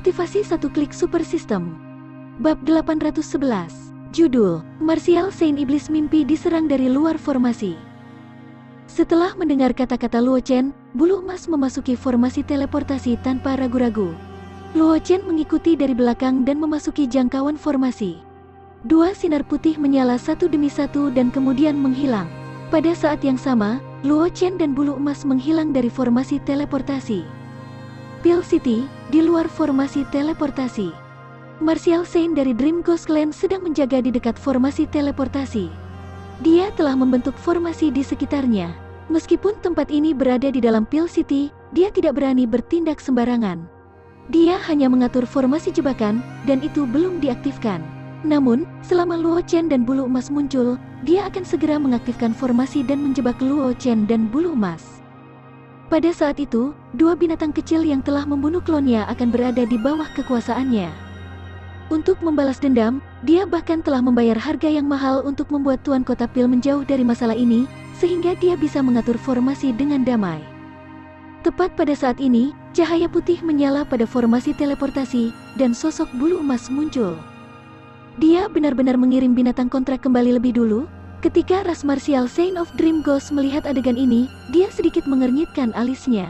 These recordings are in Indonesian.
Kultivasi satu klik super system. Bab 811. Judul, Martial Saint Iblis Mimpi diserang dari luar formasi. Setelah mendengar kata-kata Luo Chen, bulu emas memasuki formasi teleportasi tanpa ragu-ragu. Luo Chen mengikuti dari belakang dan memasuki jangkauan formasi. Dua sinar putih menyala satu demi satu dan kemudian menghilang. Pada saat yang sama, Luo Chen dan bulu emas menghilang dari formasi teleportasi. Pill City, di luar formasi teleportasi. Martial Saint dari Dream Ghost Clan sedang menjaga di dekat formasi teleportasi. Dia telah membentuk formasi di sekitarnya. Meskipun tempat ini berada di dalam Pill City, dia tidak berani bertindak sembarangan. Dia hanya mengatur formasi jebakan, dan itu belum diaktifkan. Namun, selama Luo Chen dan bulu emas muncul, dia akan segera mengaktifkan formasi dan menjebak Luo Chen dan bulu emas. Pada saat itu, dua binatang kecil yang telah membunuh klonnya akan berada di bawah kekuasaannya. Untuk membalas dendam, dia bahkan telah membayar harga yang mahal untuk membuat Tuan Kota Pil menjauh dari masalah ini, sehingga dia bisa mengatur formasi dengan damai. Tepat pada saat ini, cahaya putih menyala pada formasi teleportasi, dan sosok bulu emas muncul. Dia benar-benar mengirim binatang kontrak kembali lebih dulu. Ketika ras Martial Saint of Dream Ghost melihat adegan ini, dia sedikit mengernyitkan alisnya.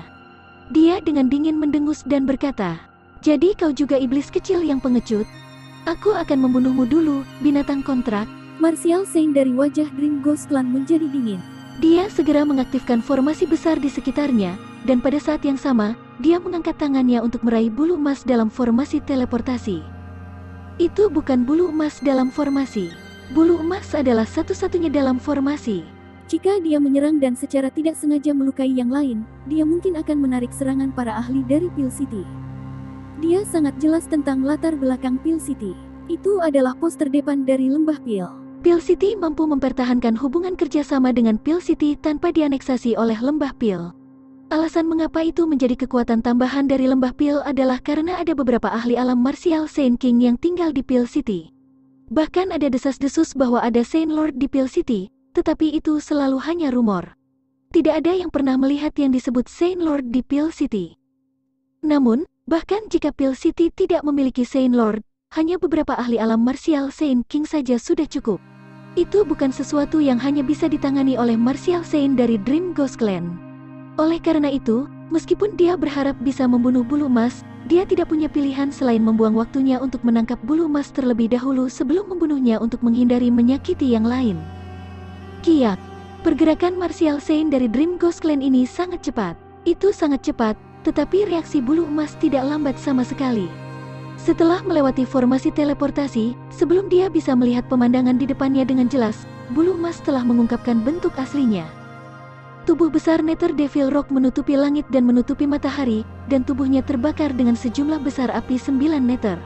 Dia dengan dingin mendengus dan berkata, "Jadi kau juga iblis kecil yang pengecut? Aku akan membunuhmu dulu, binatang kontrak." Martial Saint dari wajah Dream Ghost Clan menjadi dingin. Dia segera mengaktifkan formasi besar di sekitarnya, dan pada saat yang sama, dia mengangkat tangannya untuk meraih bulu emas dalam formasi teleportasi. Itu bukan bulu emas dalam formasi. Bulu emas adalah satu-satunya dalam formasi. Jika dia menyerang dan secara tidak sengaja melukai yang lain, dia mungkin akan menarik serangan para ahli dari Pill City. Dia sangat jelas tentang latar belakang Pill City. Itu adalah pos terdepan dari lembah Pill. Pill City mampu mempertahankan hubungan kerjasama dengan Pill City tanpa dianeksasi oleh lembah Pill. Alasan mengapa itu menjadi kekuatan tambahan dari lembah Pill adalah karena ada beberapa ahli alam Martial Saint King yang tinggal di Pill City. Bahkan ada desas-desus bahwa ada Saint Lord di Pill City, tetapi itu selalu hanya rumor. Tidak ada yang pernah melihat yang disebut Saint Lord di Pill City. Namun, bahkan jika Pill City tidak memiliki Saint Lord, hanya beberapa ahli alam Martial Saint King saja sudah cukup. Itu bukan sesuatu yang hanya bisa ditangani oleh Martial Saint dari Dream Ghost Clan. Oleh karena itu, meskipun dia berharap bisa membunuh bulu emas, dia tidak punya pilihan selain membuang waktunya untuk menangkap bulu emas terlebih dahulu sebelum membunuhnya untuk menghindari menyakiti yang lain. Kiak, pergerakan Martial Saint dari Dream Ghost Clan ini sangat cepat. Itu sangat cepat, tetapi reaksi bulu emas tidak lambat sama sekali. Setelah melewati formasi teleportasi, sebelum dia bisa melihat pemandangan di depannya dengan jelas, bulu emas telah mengungkapkan bentuk aslinya. Tubuh besar Nether Devil Rock menutupi langit dan menutupi matahari, dan tubuhnya terbakar dengan sejumlah besar api 9 Nether.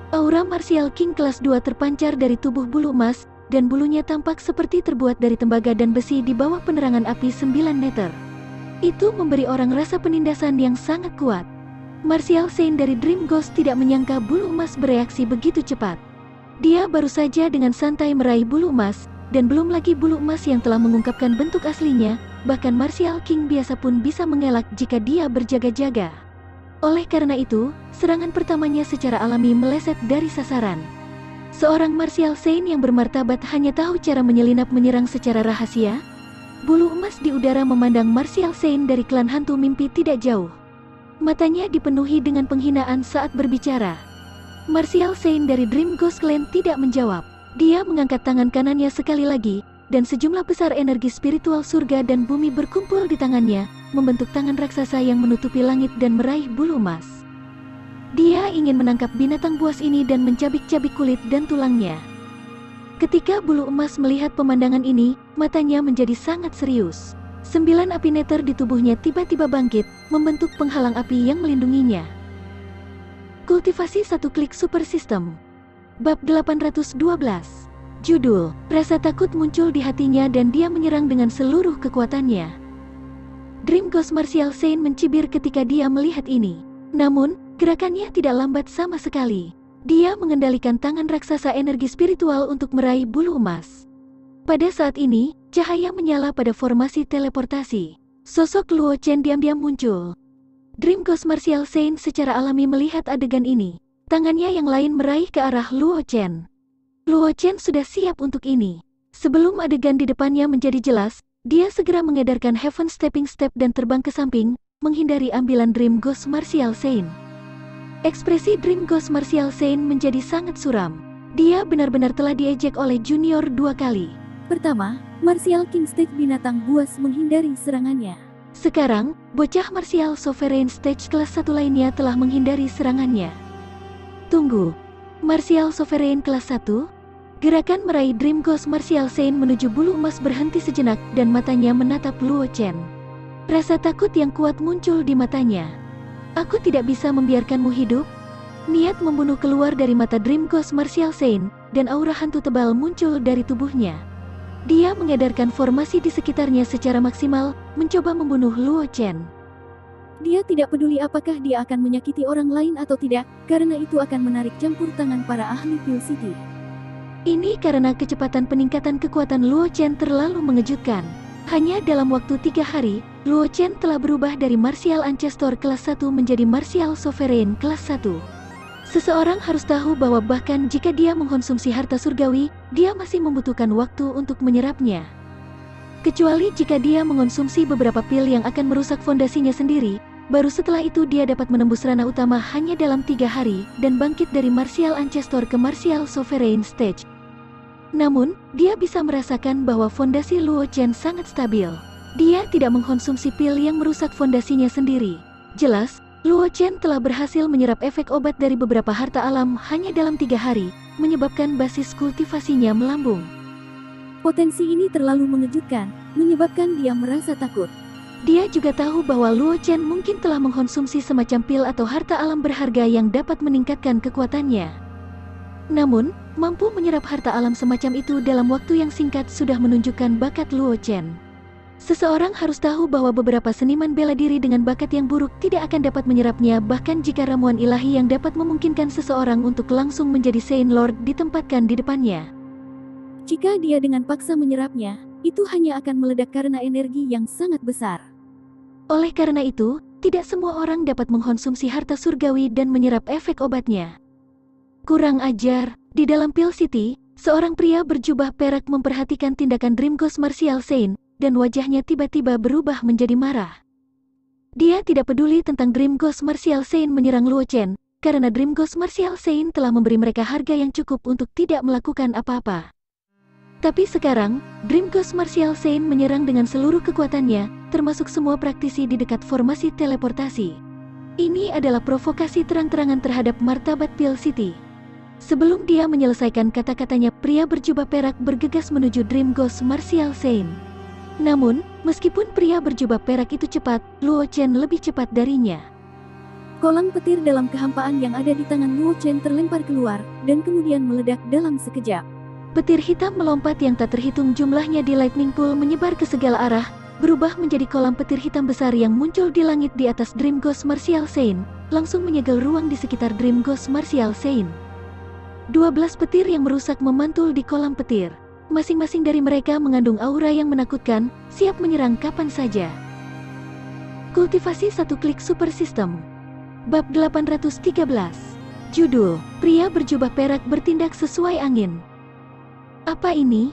Aura Martial King kelas 2 terpancar dari tubuh bulu emas, dan bulunya tampak seperti terbuat dari tembaga dan besi di bawah penerangan api 9 Nether. Itu memberi orang rasa penindasan yang sangat kuat. Martial Saint dari Dream Ghost tidak menyangka bulu emas bereaksi begitu cepat. Dia baru saja dengan santai meraih bulu emas, dan belum lagi bulu emas yang telah mengungkapkan bentuk aslinya. Bahkan Martial King biasa pun bisa mengelak jika dia berjaga-jaga. Oleh karena itu, serangan pertamanya secara alami meleset dari sasaran. Seorang Martial Saint yang bermartabat hanya tahu cara menyelinap menyerang secara rahasia. Bulu emas di udara memandang Martial Saint dari klan hantu mimpi tidak jauh. Matanya dipenuhi dengan penghinaan saat berbicara. Martial Saint dari Dream Ghost Clan tidak menjawab. Dia mengangkat tangan kanannya sekali lagi, dan sejumlah besar energi spiritual surga dan bumi berkumpul di tangannya, membentuk tangan raksasa yang menutupi langit dan meraih bulu emas. Dia ingin menangkap binatang buas ini dan mencabik-cabik kulit dan tulangnya. Ketika bulu emas melihat pemandangan ini, matanya menjadi sangat serius. 9 api Nether di tubuhnya tiba-tiba bangkit, membentuk penghalang api yang melindunginya. Kultivasi satu klik super system. Bab 812. Judul, rasa takut muncul di hatinya dan dia menyerang dengan seluruh kekuatannya. Dream Ghost Martial Saint mencibir ketika dia melihat ini. Namun, gerakannya tidak lambat sama sekali. Dia mengendalikan tangan raksasa energi spiritual untuk meraih bulu emas. Pada saat ini, cahaya menyala pada formasi teleportasi. Sosok Luo Chen diam-diam muncul. Dream Ghost Martial Saint secara alami melihat adegan ini. Tangannya yang lain meraih ke arah Luo Chen. Luo Chen sudah siap untuk ini. Sebelum adegan di depannya menjadi jelas, dia segera mengedarkan Heaven Stepping Step dan terbang ke samping, menghindari ambilan Dream Ghost Martial Saint. Ekspresi Dream Ghost Martial Saint menjadi sangat suram. Dia benar-benar telah diejek oleh Junior 2 kali. Pertama, Martial King Stage binatang buas menghindari serangannya. Sekarang, bocah Martial Sovereign Stage kelas 1 lainnya telah menghindari serangannya. Tunggu, Martial Sovereign kelas 1? Gerakan meraih Dream Ghost Martial Saint menuju bulu emas berhenti sejenak dan matanya menatap Luo Chen. Rasa takut yang kuat muncul di matanya. Aku tidak bisa membiarkanmu hidup. Niat membunuh keluar dari mata Dream Ghost Martial Saint, dan aura hantu tebal muncul dari tubuhnya. Dia mengedarkan formasi di sekitarnya secara maksimal, mencoba membunuh Luo Chen. Dia tidak peduli apakah dia akan menyakiti orang lain atau tidak, karena itu akan menarik campur tangan para ahli Pil City. Ini karena kecepatan peningkatan kekuatan Luo Chen terlalu mengejutkan. Hanya dalam waktu 3 hari, Luo Chen telah berubah dari Martial Ancestor kelas 1 menjadi Martial Sovereign kelas 1. Seseorang harus tahu bahwa bahkan jika dia mengkonsumsi harta surgawi, dia masih membutuhkan waktu untuk menyerapnya. Kecuali jika dia mengonsumsi beberapa pil yang akan merusak fondasinya sendiri, baru setelah itu dia dapat menembus ranah utama hanya dalam 3 hari, dan bangkit dari Martial Ancestor ke Martial Sovereign Stage. Namun, dia bisa merasakan bahwa fondasi Luo Chen sangat stabil. Dia tidak mengkonsumsi pil yang merusak fondasinya sendiri. Jelas, Luo Chen telah berhasil menyerap efek obat dari beberapa harta alam hanya dalam 3 hari, menyebabkan basis kultivasinya melambung. Potensi ini terlalu mengejutkan, menyebabkan dia merasa takut. Dia juga tahu bahwa Luo Chen mungkin telah mengkonsumsi semacam pil atau harta alam berharga yang dapat meningkatkan kekuatannya. Namun, mampu menyerap harta alam semacam itu dalam waktu yang singkat sudah menunjukkan bakat Luo Chen. Seseorang harus tahu bahwa beberapa seniman bela diri dengan bakat yang buruk tidak akan dapat menyerapnya, bahkan jika ramuan ilahi yang dapat memungkinkan seseorang untuk langsung menjadi Saint Lord ditempatkan di depannya. Jika dia dengan paksa menyerapnya, itu hanya akan meledak karena energi yang sangat besar. Oleh karena itu, tidak semua orang dapat mengkonsumsi harta surgawi dan menyerap efek obatnya. Kurang ajar. Di dalam Pil City, seorang pria berjubah perak memperhatikan tindakan Dream Ghost Martial Saint, dan wajahnya tiba-tiba berubah menjadi marah. Dia tidak peduli tentang Dream Ghost Martial Saint menyerang Luo Chen, karena Dream Ghost Martial Saint telah memberi mereka harga yang cukup untuk tidak melakukan apa-apa. Tapi sekarang, Dream Ghost Martial Saint menyerang dengan seluruh kekuatannya, termasuk semua praktisi di dekat formasi teleportasi. Ini adalah provokasi terang-terangan terhadap martabat Pil City. Sebelum dia menyelesaikan kata-katanya, pria berjubah perak bergegas menuju Dream Ghost Martial Saint. Namun, meskipun pria berjubah perak itu cepat, Luo Chen lebih cepat darinya. Kolang petir dalam kehampaan yang ada di tangan Luo Chen terlempar keluar, dan kemudian meledak dalam sekejap. Petir hitam melompat yang tak terhitung jumlahnya di Lightning Pool menyebar ke segala arah, berubah menjadi kolam petir hitam besar yang muncul di langit di atas Dream Ghost Martial Saint, langsung menyegel ruang di sekitar Dream Ghost Martial Saint. 12 petir yang merusak memantul di kolam petir. Masing-masing dari mereka mengandung aura yang menakutkan, siap menyerang kapan saja. Kultivasi 1 klik super system. Bab 813. Judul, Pria Berjubah Perak Bertindak Sesuai Angin. Apa ini?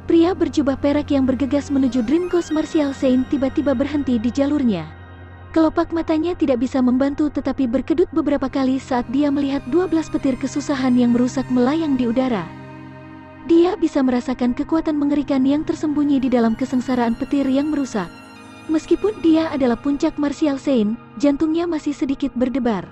Pria berjubah perak yang bergegas menuju Dream Ghost Martial Saint tiba-tiba berhenti di jalurnya. Kelopak matanya tidak bisa membantu tetapi berkedut beberapa kali saat dia melihat 12 petir kesusahan yang merusak melayang di udara. Dia bisa merasakan kekuatan mengerikan yang tersembunyi di dalam kesengsaraan petir yang merusak. Meskipun dia adalah puncak Martial Saint, jantungnya masih sedikit berdebar.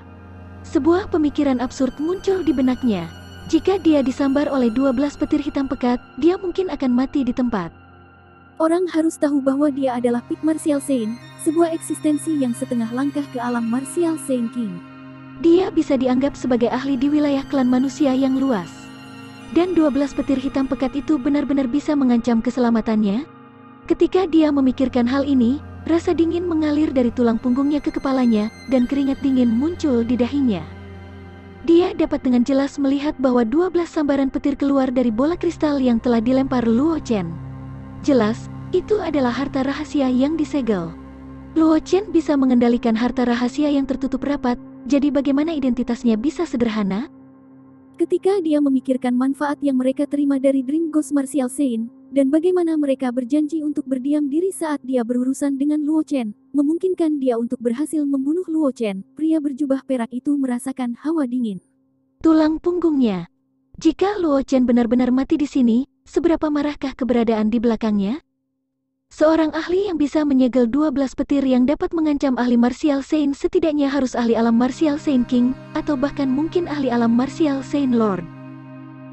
Sebuah pemikiran absurd muncul di benaknya. Jika dia disambar oleh 12 petir hitam pekat, dia mungkin akan mati di tempat. Orang harus tahu bahwa dia adalah Peak Martial Saint, sebuah eksistensi yang setengah langkah ke alam Martial Saint King. Dia bisa dianggap sebagai ahli di wilayah klan manusia yang luas. Dan 12 petir hitam pekat itu benar-benar bisa mengancam keselamatannya? Ketika dia memikirkan hal ini, rasa dingin mengalir dari tulang punggungnya ke kepalanya, dan keringat dingin muncul di dahinya. Dia dapat dengan jelas melihat bahwa 12 sambaran petir keluar dari bola kristal yang telah dilempar Luo Chen. Jelas, itu adalah harta rahasia yang disegel. Luo Chen bisa mengendalikan harta rahasia yang tertutup rapat, jadi bagaimana identitasnya bisa sederhana? Ketika dia memikirkan manfaat yang mereka terima dari Dream Ghost Martial Saint, dan bagaimana mereka berjanji untuk berdiam diri saat dia berurusan dengan Luo Chen, memungkinkan dia untuk berhasil membunuh Luo Chen, pria berjubah perak itu merasakan hawa dingin. Tulang punggungnya. Jika Luo Chen benar-benar mati di sini, seberapa marahkah keberadaan di belakangnya? Seorang ahli yang bisa menyegel 12 petir yang dapat mengancam ahli Martial Saint setidaknya harus ahli alam Martial Saint King, atau bahkan mungkin ahli alam Martial Saint Lord.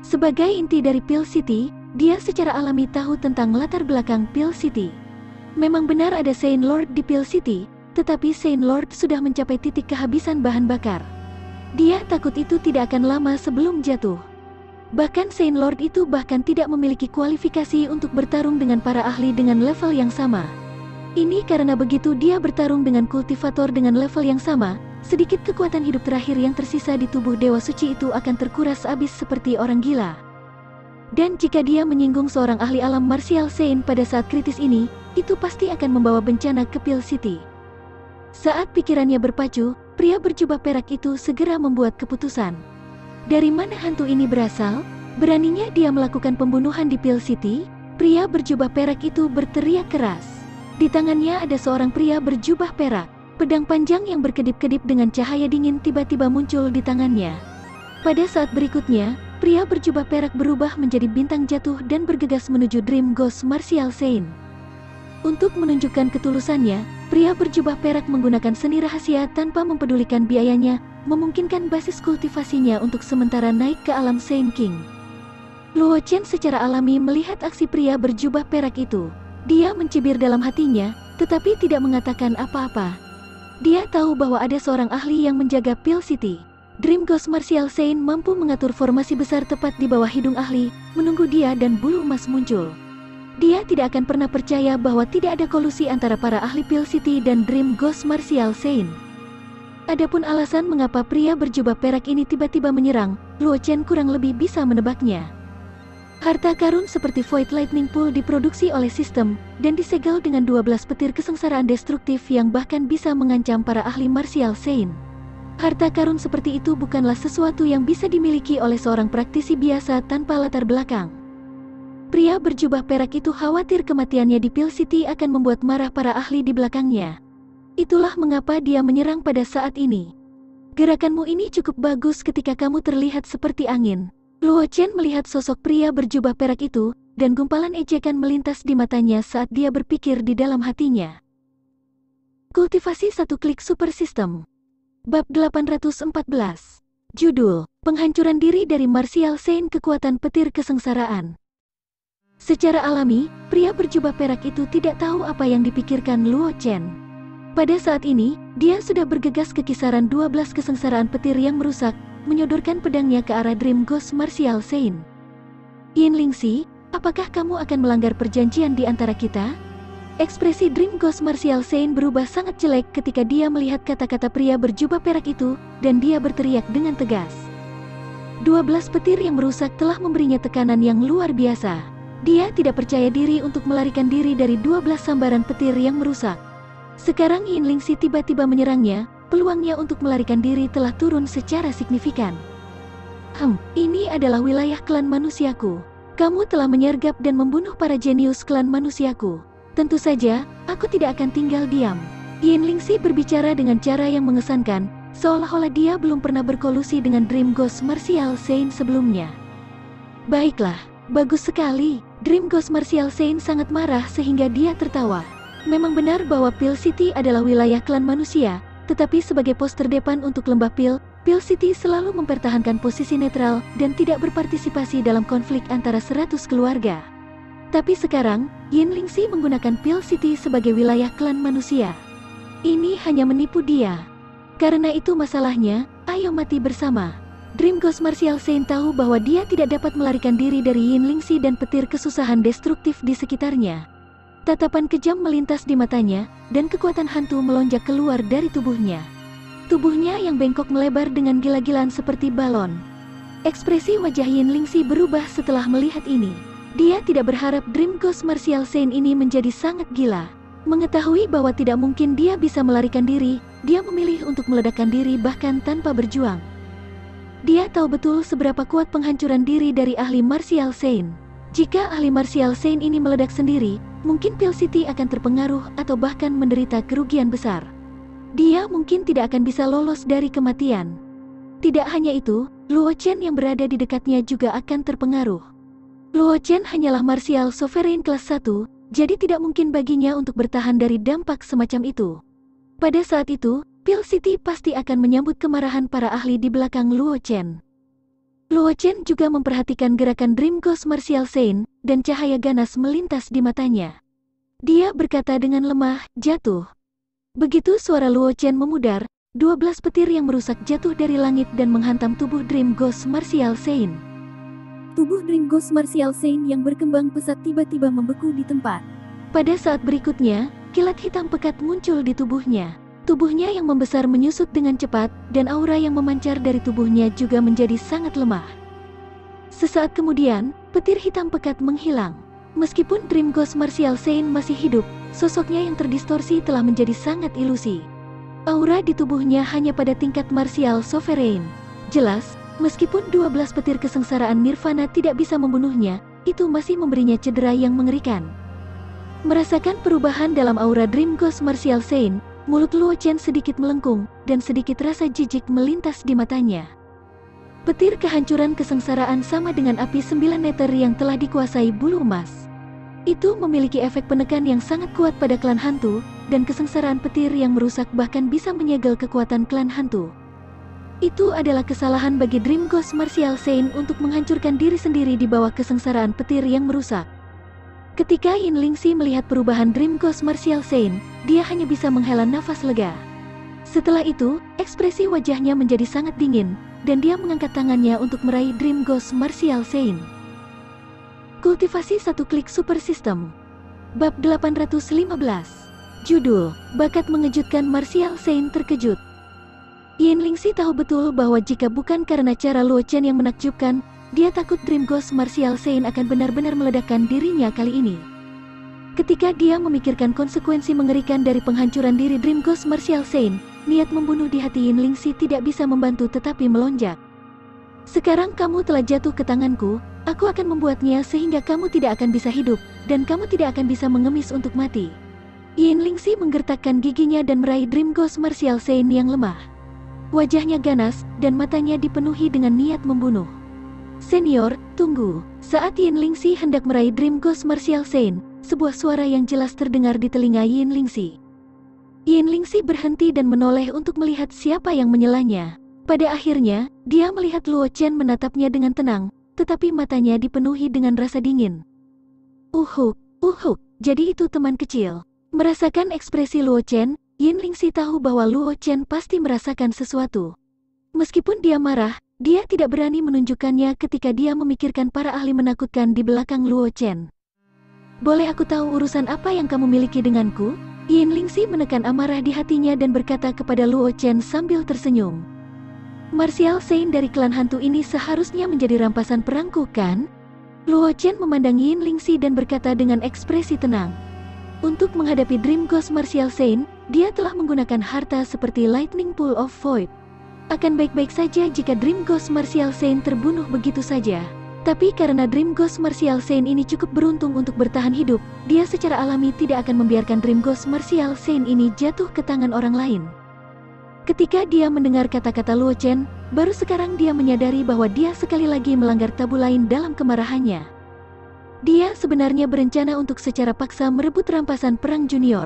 Sebagai inti dari Peel City, dia secara alami tahu tentang latar belakang Peel City. Memang benar ada Saint Lord di Peel City, tetapi Saint Lord sudah mencapai titik kehabisan bahan bakar. Dia takut itu tidak akan lama sebelum jatuh. Bahkan Saint Lord itu bahkan tidak memiliki kualifikasi untuk bertarung dengan para ahli dengan level yang sama. Ini karena begitu dia bertarung dengan kultivator dengan level yang sama, sedikit kekuatan hidup terakhir yang tersisa di tubuh Dewa Suci itu akan terkuras habis seperti orang gila. Dan jika dia menyinggung seorang ahli alam Martial Saint pada saat kritis ini, itu pasti akan membawa bencana ke Peel City. Saat pikirannya berpacu, pria berjubah perak itu segera membuat keputusan. Dari mana hantu ini berasal? Beraninya dia melakukan pembunuhan di Peel City? Pria berjubah perak itu berteriak keras. Di tangannya ada seorang pria berjubah perak. Pedang panjang yang berkedip-kedip dengan cahaya dingin tiba-tiba muncul di tangannya. Pada saat berikutnya, pria berjubah perak berubah menjadi bintang jatuh dan bergegas menuju Dream Ghost Martial Saint. Untuk menunjukkan ketulusannya, pria berjubah perak menggunakan seni rahasia tanpa mempedulikan biayanya, memungkinkan basis kultivasinya untuk sementara naik ke alam Saint King. Luo Chen secara alami melihat aksi pria berjubah perak itu. Dia mencibir dalam hatinya, tetapi tidak mengatakan apa-apa. Dia tahu bahwa ada seorang ahli yang menjaga Peel City. Dream Ghost Martial Saint mampu mengatur formasi besar tepat di bawah hidung ahli, menunggu dia dan bulu emas muncul. Dia tidak akan pernah percaya bahwa tidak ada kolusi antara para ahli Peel City dan Dream Ghost Martial Saint. Adapun alasan mengapa pria berjubah perak ini tiba-tiba menyerang, Luo Chen kurang lebih bisa menebaknya. Harta karun seperti Void Lightning Pool diproduksi oleh sistem, dan disegel dengan 12 petir kesengsaraan destruktif yang bahkan bisa mengancam para ahli Martial Saint. Harta karun seperti itu bukanlah sesuatu yang bisa dimiliki oleh seorang praktisi biasa tanpa latar belakang. Pria berjubah perak itu khawatir kematiannya di Peel City akan membuat marah para ahli di belakangnya. Itulah mengapa dia menyerang pada saat ini. Gerakanmu ini cukup bagus ketika kamu terlihat seperti angin. Luo Chen melihat sosok pria berjubah perak itu, dan gumpalan ejekan melintas di matanya saat dia berpikir di dalam hatinya. Kultivasi satu klik super system. Bab 814. Judul, Penghancuran Diri dari Martial Saint Kekuatan Petir Kesengsaraan. Secara alami, pria berjubah perak itu tidak tahu apa yang dipikirkan Luo Chen. Pada saat ini, dia sudah bergegas ke kisaran 12 kesengsaraan petir yang merusak, menyodorkan pedangnya ke arah Dream Ghost Martial Saint. Yin Lingxi, apakah kamu akan melanggar perjanjian di antara kita? Ekspresi Dream Ghost Martial Saint berubah sangat jelek ketika dia melihat kata-kata pria berjubah perak itu, dan dia berteriak dengan tegas. 12 petir yang merusak telah memberinya tekanan yang luar biasa. Dia tidak percaya diri untuk melarikan diri dari 12 sambaran petir yang merusak. Sekarang Yin Lingxi tiba-tiba menyerangnya, peluangnya untuk melarikan diri telah turun secara signifikan. Ini adalah wilayah klan manusiaku. Kamu telah menyergap dan membunuh para jenius klan manusiaku. Tentu saja, aku tidak akan tinggal diam. Yin Lingxi berbicara dengan cara yang mengesankan, seolah-olah dia belum pernah berkolusi dengan Dream Ghost Martial Saint sebelumnya. Baiklah, bagus sekali. Dream Ghost Martial Saint sangat marah sehingga dia tertawa. Memang benar bahwa Peel City adalah wilayah klan manusia, tetapi sebagai pos terdepan untuk lembah Peel, Peel City selalu mempertahankan posisi netral dan tidak berpartisipasi dalam konflik antara 100 keluarga. Tapi sekarang, Yin Lingxi menggunakan Peel City sebagai wilayah klan manusia. Ini hanya menipu dia. Karena itu masalahnya, ayo mati bersama. Dream Ghost Martial Saint tahu bahwa dia tidak dapat melarikan diri dari Yin Lingxi dan petir kesusahan destruktif di sekitarnya. Tatapan kejam melintas di matanya, dan kekuatan hantu melonjak keluar dari tubuhnya. Tubuhnya yang bengkok melebar dengan gila-gilaan seperti balon. Ekspresi wajah Yin Lingxi berubah setelah melihat ini. Dia tidak berharap Dream Ghost Martial Saint ini menjadi sangat gila. Mengetahui bahwa tidak mungkin dia bisa melarikan diri, dia memilih untuk meledakkan diri bahkan tanpa berjuang. Dia tahu betul seberapa kuat penghancuran diri dari ahli martial Saint. Jika ahli martial Saint ini meledak sendiri, mungkin Pil City akan terpengaruh atau bahkan menderita kerugian besar. Dia mungkin tidak akan bisa lolos dari kematian. Tidak hanya itu, Luo Chen yang berada di dekatnya juga akan terpengaruh. Luo Chen hanyalah martial sovereign kelas 1, jadi tidak mungkin baginya untuk bertahan dari dampak semacam itu. Pada saat itu, Pil City pasti akan menyambut kemarahan para ahli di belakang Luo Chen. Luo Chen juga memperhatikan gerakan Dream Ghost Martial Saint, dan cahaya ganas melintas di matanya. Dia berkata dengan lemah, "Jatuh." Begitu suara Luo Chen memudar, 12 petir yang merusak jatuh dari langit dan menghantam tubuh Dream Ghost Martial Saint. Tubuh Dream Ghost Martial Saint yang berkembang pesat tiba-tiba membeku di tempat. Pada saat berikutnya, kilat hitam pekat muncul di tubuhnya. Tubuhnya yang membesar menyusut dengan cepat, dan aura yang memancar dari tubuhnya juga menjadi sangat lemah. Sesaat kemudian, petir hitam pekat menghilang. Meskipun Dream Ghost Martial Saint masih hidup, sosoknya yang terdistorsi telah menjadi sangat ilusi. Aura di tubuhnya hanya pada tingkat martial sovereign. Jelas, meskipun 12 petir kesengsaraan Nirvana tidak bisa membunuhnya, itu masih memberinya cedera yang mengerikan. Merasakan perubahan dalam aura Dream Ghost Martial Saint, mulut Luo Chen sedikit melengkung, dan sedikit rasa jijik melintas di matanya. Petir kehancuran kesengsaraan sama dengan api 9 meter yang telah dikuasai bulu emas. Itu memiliki efek penekan yang sangat kuat pada klan hantu, dan kesengsaraan petir yang merusak bahkan bisa menyegel kekuatan klan hantu. Itu adalah kesalahan bagi Dream Ghost Martial Saint untuk menghancurkan diri sendiri di bawah kesengsaraan petir yang merusak. Ketika Yin Lingxi melihat perubahan Dream Ghost Martial Saint, dia hanya bisa menghela nafas lega. Setelah itu, ekspresi wajahnya menjadi sangat dingin, dan dia mengangkat tangannya untuk meraih Dream Ghost Martial Saint. Kultivasi satu klik super system. Bab 815. Judul, Bakat Mengejutkan Martial Saint Terkejut. Yin Lingxi tahu betul bahwa jika bukan karena cara Luo Chen yang menakjubkan, dia takut Dream Ghost Martial Saint akan benar-benar meledakkan dirinya kali ini. Ketika dia memikirkan konsekuensi mengerikan dari penghancuran diri Dream Ghost Martial Saint, niat membunuh di hati Yin Lingxi tidak bisa membantu tetapi melonjak. Sekarang kamu telah jatuh ke tanganku, aku akan membuatnya sehingga kamu tidak akan bisa hidup, dan kamu tidak akan bisa mengemis untuk mati. Yin Lingxi menggertakkan giginya dan meraih Dream Ghost Martial Saint yang lemah. Wajahnya ganas, dan matanya dipenuhi dengan niat membunuh. "Senior, tunggu." Saat Yin Lingxi hendak meraih Dream Ghost Martial Saint, sebuah suara yang jelas terdengar di telinga Yin Lingxi. Yin Lingxi berhenti dan menoleh untuk melihat siapa yang menyelanya. Pada akhirnya, dia melihat Luo Chen menatapnya dengan tenang, tetapi matanya dipenuhi dengan rasa dingin. Uhuk, jadi itu teman kecil." Merasakan ekspresi Luo Chen, Yin Lingxi tahu bahwa Luo Chen pasti merasakan sesuatu. Meskipun dia marah, dia tidak berani menunjukkannya ketika dia memikirkan para ahli menakutkan di belakang Luo Chen. "Boleh aku tahu urusan apa yang kamu miliki denganku?" Yin Lingxi menekan amarah di hatinya dan berkata kepada Luo Chen sambil tersenyum. "Martial Saint dari klan hantu ini seharusnya menjadi rampasan perangku, kan?" Luo Chen memandang Yin Lingxi dan berkata dengan ekspresi tenang. Untuk menghadapi Dream Ghost Martial Saint, dia telah menggunakan harta seperti Lightning Pool of Void. Akan baik-baik saja jika Dream Ghost Martial Saint terbunuh begitu saja. Tapi karena Dream Ghost Martial Saint ini cukup beruntung untuk bertahan hidup, dia secara alami tidak akan membiarkan Dream Ghost Martial Saint ini jatuh ke tangan orang lain. Ketika dia mendengar kata-kata Luo Chen, baru sekarang dia menyadari bahwa dia sekali lagi melanggar tabu lain dalam kemarahannya. Dia sebenarnya berencana untuk secara paksa merebut rampasan perang junior.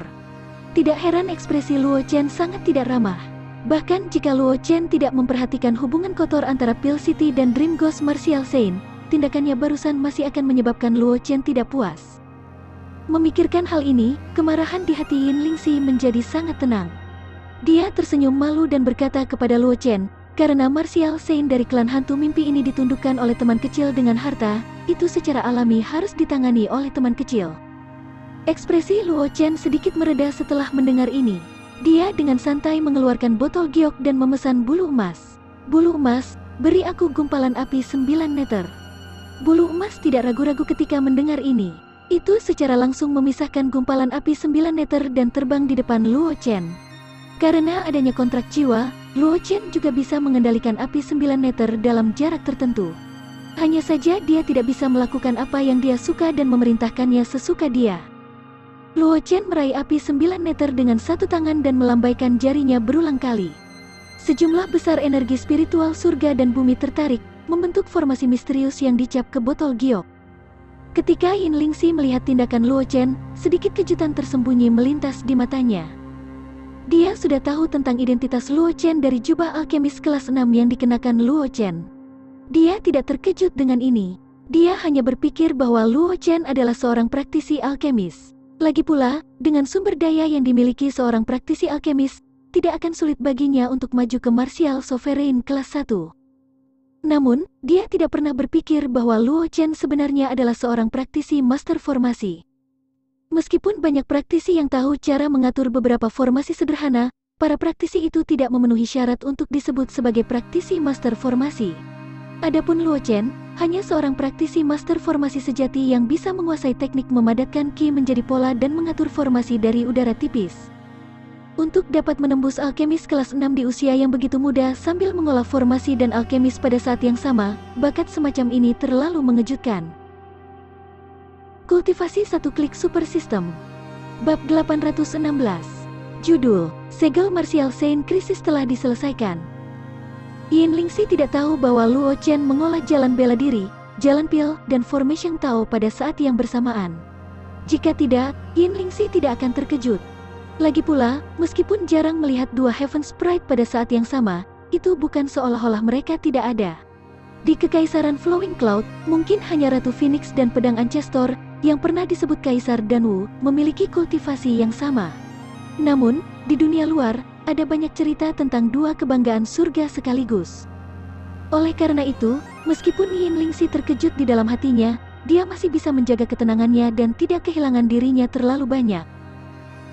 Tidak heran ekspresi Luo Chen sangat tidak ramah. Bahkan jika Luo Chen tidak memperhatikan hubungan kotor antara Pil City dan Dream Ghost Martial Saint, tindakannya barusan masih akan menyebabkan Luo Chen tidak puas. Memikirkan hal ini, kemarahan di hati Yin Lingxi menjadi sangat tenang. Dia tersenyum malu dan berkata kepada Luo Chen, "Karena Martial Saint dari klan hantu mimpi ini ditundukkan oleh teman kecil dengan harta, itu secara alami harus ditangani oleh teman kecil." Ekspresi Luo Chen sedikit mereda setelah mendengar ini. Dia dengan santai mengeluarkan botol giok dan memesan bulu emas. "Bulu emas, beri aku gumpalan api 9 meter." Bulu emas tidak ragu-ragu ketika mendengar ini. Itu secara langsung memisahkan gumpalan api 9 meter dan terbang di depan Luo Chen. Karena adanya kontrak jiwa, Luo Chen juga bisa mengendalikan api 9 meter dalam jarak tertentu. Hanya saja dia tidak bisa melakukan apa yang dia suka dan memerintahkannya sesuka dia. Luo Chen meraih api 9 meter dengan satu tangan dan melambaikan jarinya berulang kali. Sejumlah besar energi spiritual surga dan bumi tertarik, membentuk formasi misterius yang dicap ke botol giok. Ketika Yin Lingxi melihat tindakan Luo Chen, sedikit kejutan tersembunyi melintas di matanya. Dia sudah tahu tentang identitas Luo Chen dari jubah alkemis kelas 6 yang dikenakan Luo Chen. Dia tidak terkejut dengan ini. Dia hanya berpikir bahwa Luo Chen adalah seorang praktisi alkemis. Lagi pula, dengan sumber daya yang dimiliki seorang praktisi alkemis, tidak akan sulit baginya untuk maju ke Martial Sovereign kelas 1. Namun, dia tidak pernah berpikir bahwa Luo Chen sebenarnya adalah seorang praktisi master formasi. Meskipun banyak praktisi yang tahu cara mengatur beberapa formasi sederhana, para praktisi itu tidak memenuhi syarat untuk disebut sebagai praktisi master formasi. Adapun Luo Chen, hanya seorang praktisi master formasi sejati yang bisa menguasai teknik memadatkan ki menjadi pola dan mengatur formasi dari udara tipis. Untuk dapat menembus alkemis kelas 6 di usia yang begitu muda sambil mengolah formasi dan alkemis pada saat yang sama, bakat semacam ini terlalu mengejutkan. Kultivasi satu klik super system. Bab 816. Judul, Segel Martial Saint Krisis telah diselesaikan. Yin Lingxi tidak tahu bahwa Luo Chen mengolah jalan bela diri, jalan pil, dan formation Tao pada saat yang bersamaan. Jika tidak, Yin Lingxi tidak akan terkejut. Lagi pula, meskipun jarang melihat dua Heaven Sprite pada saat yang sama, itu bukan seolah-olah mereka tidak ada. Di Kekaisaran Flowing Cloud, mungkin hanya Ratu Phoenix dan Pedang Ancestor, yang pernah disebut Kaisar Danwu, memiliki kultivasi yang sama. Namun, di dunia luar, ada banyak cerita tentang dua kebanggaan surga sekaligus. Oleh karena itu, meskipun Yin Lingxi terkejut di dalam hatinya, dia masih bisa menjaga ketenangannya dan tidak kehilangan dirinya terlalu banyak.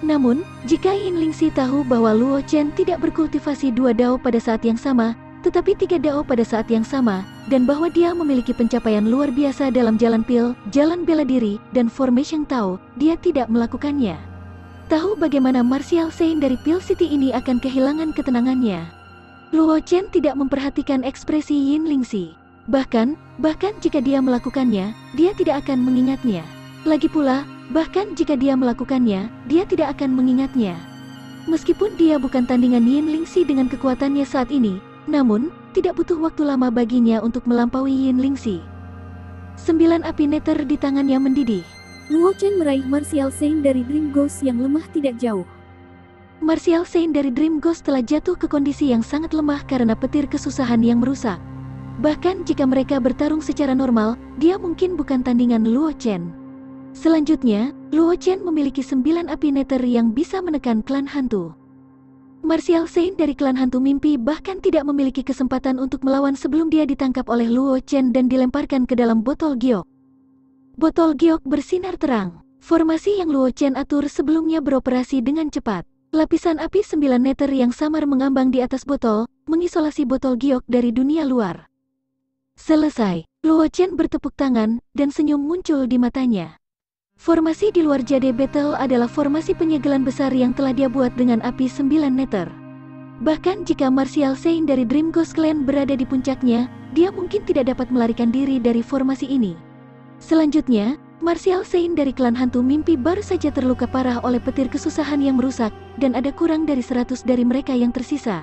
Namun, jika Yin Lingxi tahu bahwa Luo Chen tidak berkultivasi dua dao pada saat yang sama, tetapi tiga dao pada saat yang sama, dan bahwa dia memiliki pencapaian luar biasa dalam jalan pil, jalan bela diri, dan formation Tao, dia tidak melakukannya. Tahu bagaimana Martial Saint dari Pil City ini akan kehilangan ketenangannya. Luo Chen tidak memperhatikan ekspresi Yin Lingxi. Bahkan jika dia melakukannya, dia tidak akan mengingatnya. Lagi pula, bahkan jika dia melakukannya, dia tidak akan mengingatnya. Meskipun dia bukan tandingan Yin Lingxi dengan kekuatannya saat ini, namun, tidak butuh waktu lama baginya untuk melampaui Yin Lingxi. 9 api neter di tangannya mendidih. Luo Chen meraih Martial Saint dari Dream Ghost yang lemah tidak jauh. Martial Saint dari Dream Ghost telah jatuh ke kondisi yang sangat lemah karena petir kesusahan yang merusak. Bahkan jika mereka bertarung secara normal, dia mungkin bukan tandingan Luo Chen. Selanjutnya, Luo Chen memiliki 9 api neter yang bisa menekan klan hantu. Martial Saint dari klan hantu mimpi bahkan tidak memiliki kesempatan untuk melawan sebelum dia ditangkap oleh Luo Chen dan dilemparkan ke dalam botol giok. Botol giok bersinar terang. Formasi yang Luo Chen atur sebelumnya beroperasi dengan cepat. Lapisan api 9 meter yang samar mengambang di atas botol, mengisolasi botol giok dari dunia luar. Selesai, Luo Chen bertepuk tangan, dan senyum muncul di matanya. Formasi di luar Jade Battle adalah formasi penyegelan besar yang telah dia buat dengan api 9 meter. Bahkan jika Martial Saint dari Dream Ghost Clan berada di puncaknya, dia mungkin tidak dapat melarikan diri dari formasi ini. Selanjutnya, Martial Saint dari klan hantu mimpi baru saja terluka parah oleh petir kesusahan yang merusak, dan ada kurang dari 100 dari mereka yang tersisa.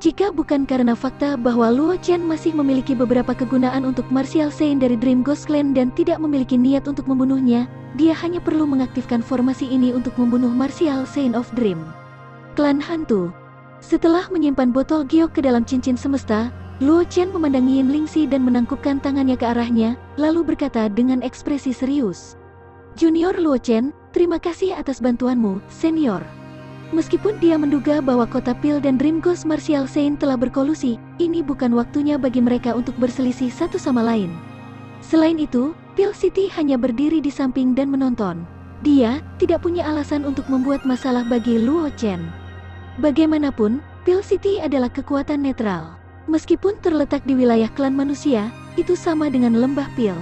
Jika bukan karena fakta bahwa Luo Chen masih memiliki beberapa kegunaan untuk Martial Saint dari Dream Ghost Clan dan tidak memiliki niat untuk membunuhnya, dia hanya perlu mengaktifkan formasi ini untuk membunuh Martial Saint of Dream. Klan hantu. Setelah menyimpan botol giok ke dalam cincin semesta, Luo Chen memandang Yin Lingxi dan menangkupkan tangannya ke arahnya, lalu berkata dengan ekspresi serius. Junior Luo Chen, terima kasih atas bantuanmu, senior. Meskipun dia menduga bahwa kota Pil dan Dream Ghost Martial Saint telah berkolusi, ini bukan waktunya bagi mereka untuk berselisih satu sama lain. Selain itu, Pil City hanya berdiri di samping dan menonton. Dia tidak punya alasan untuk membuat masalah bagi Luo Chen. Bagaimanapun, Pil City adalah kekuatan netral. Meskipun terletak di wilayah klan manusia, itu sama dengan lembah Pil.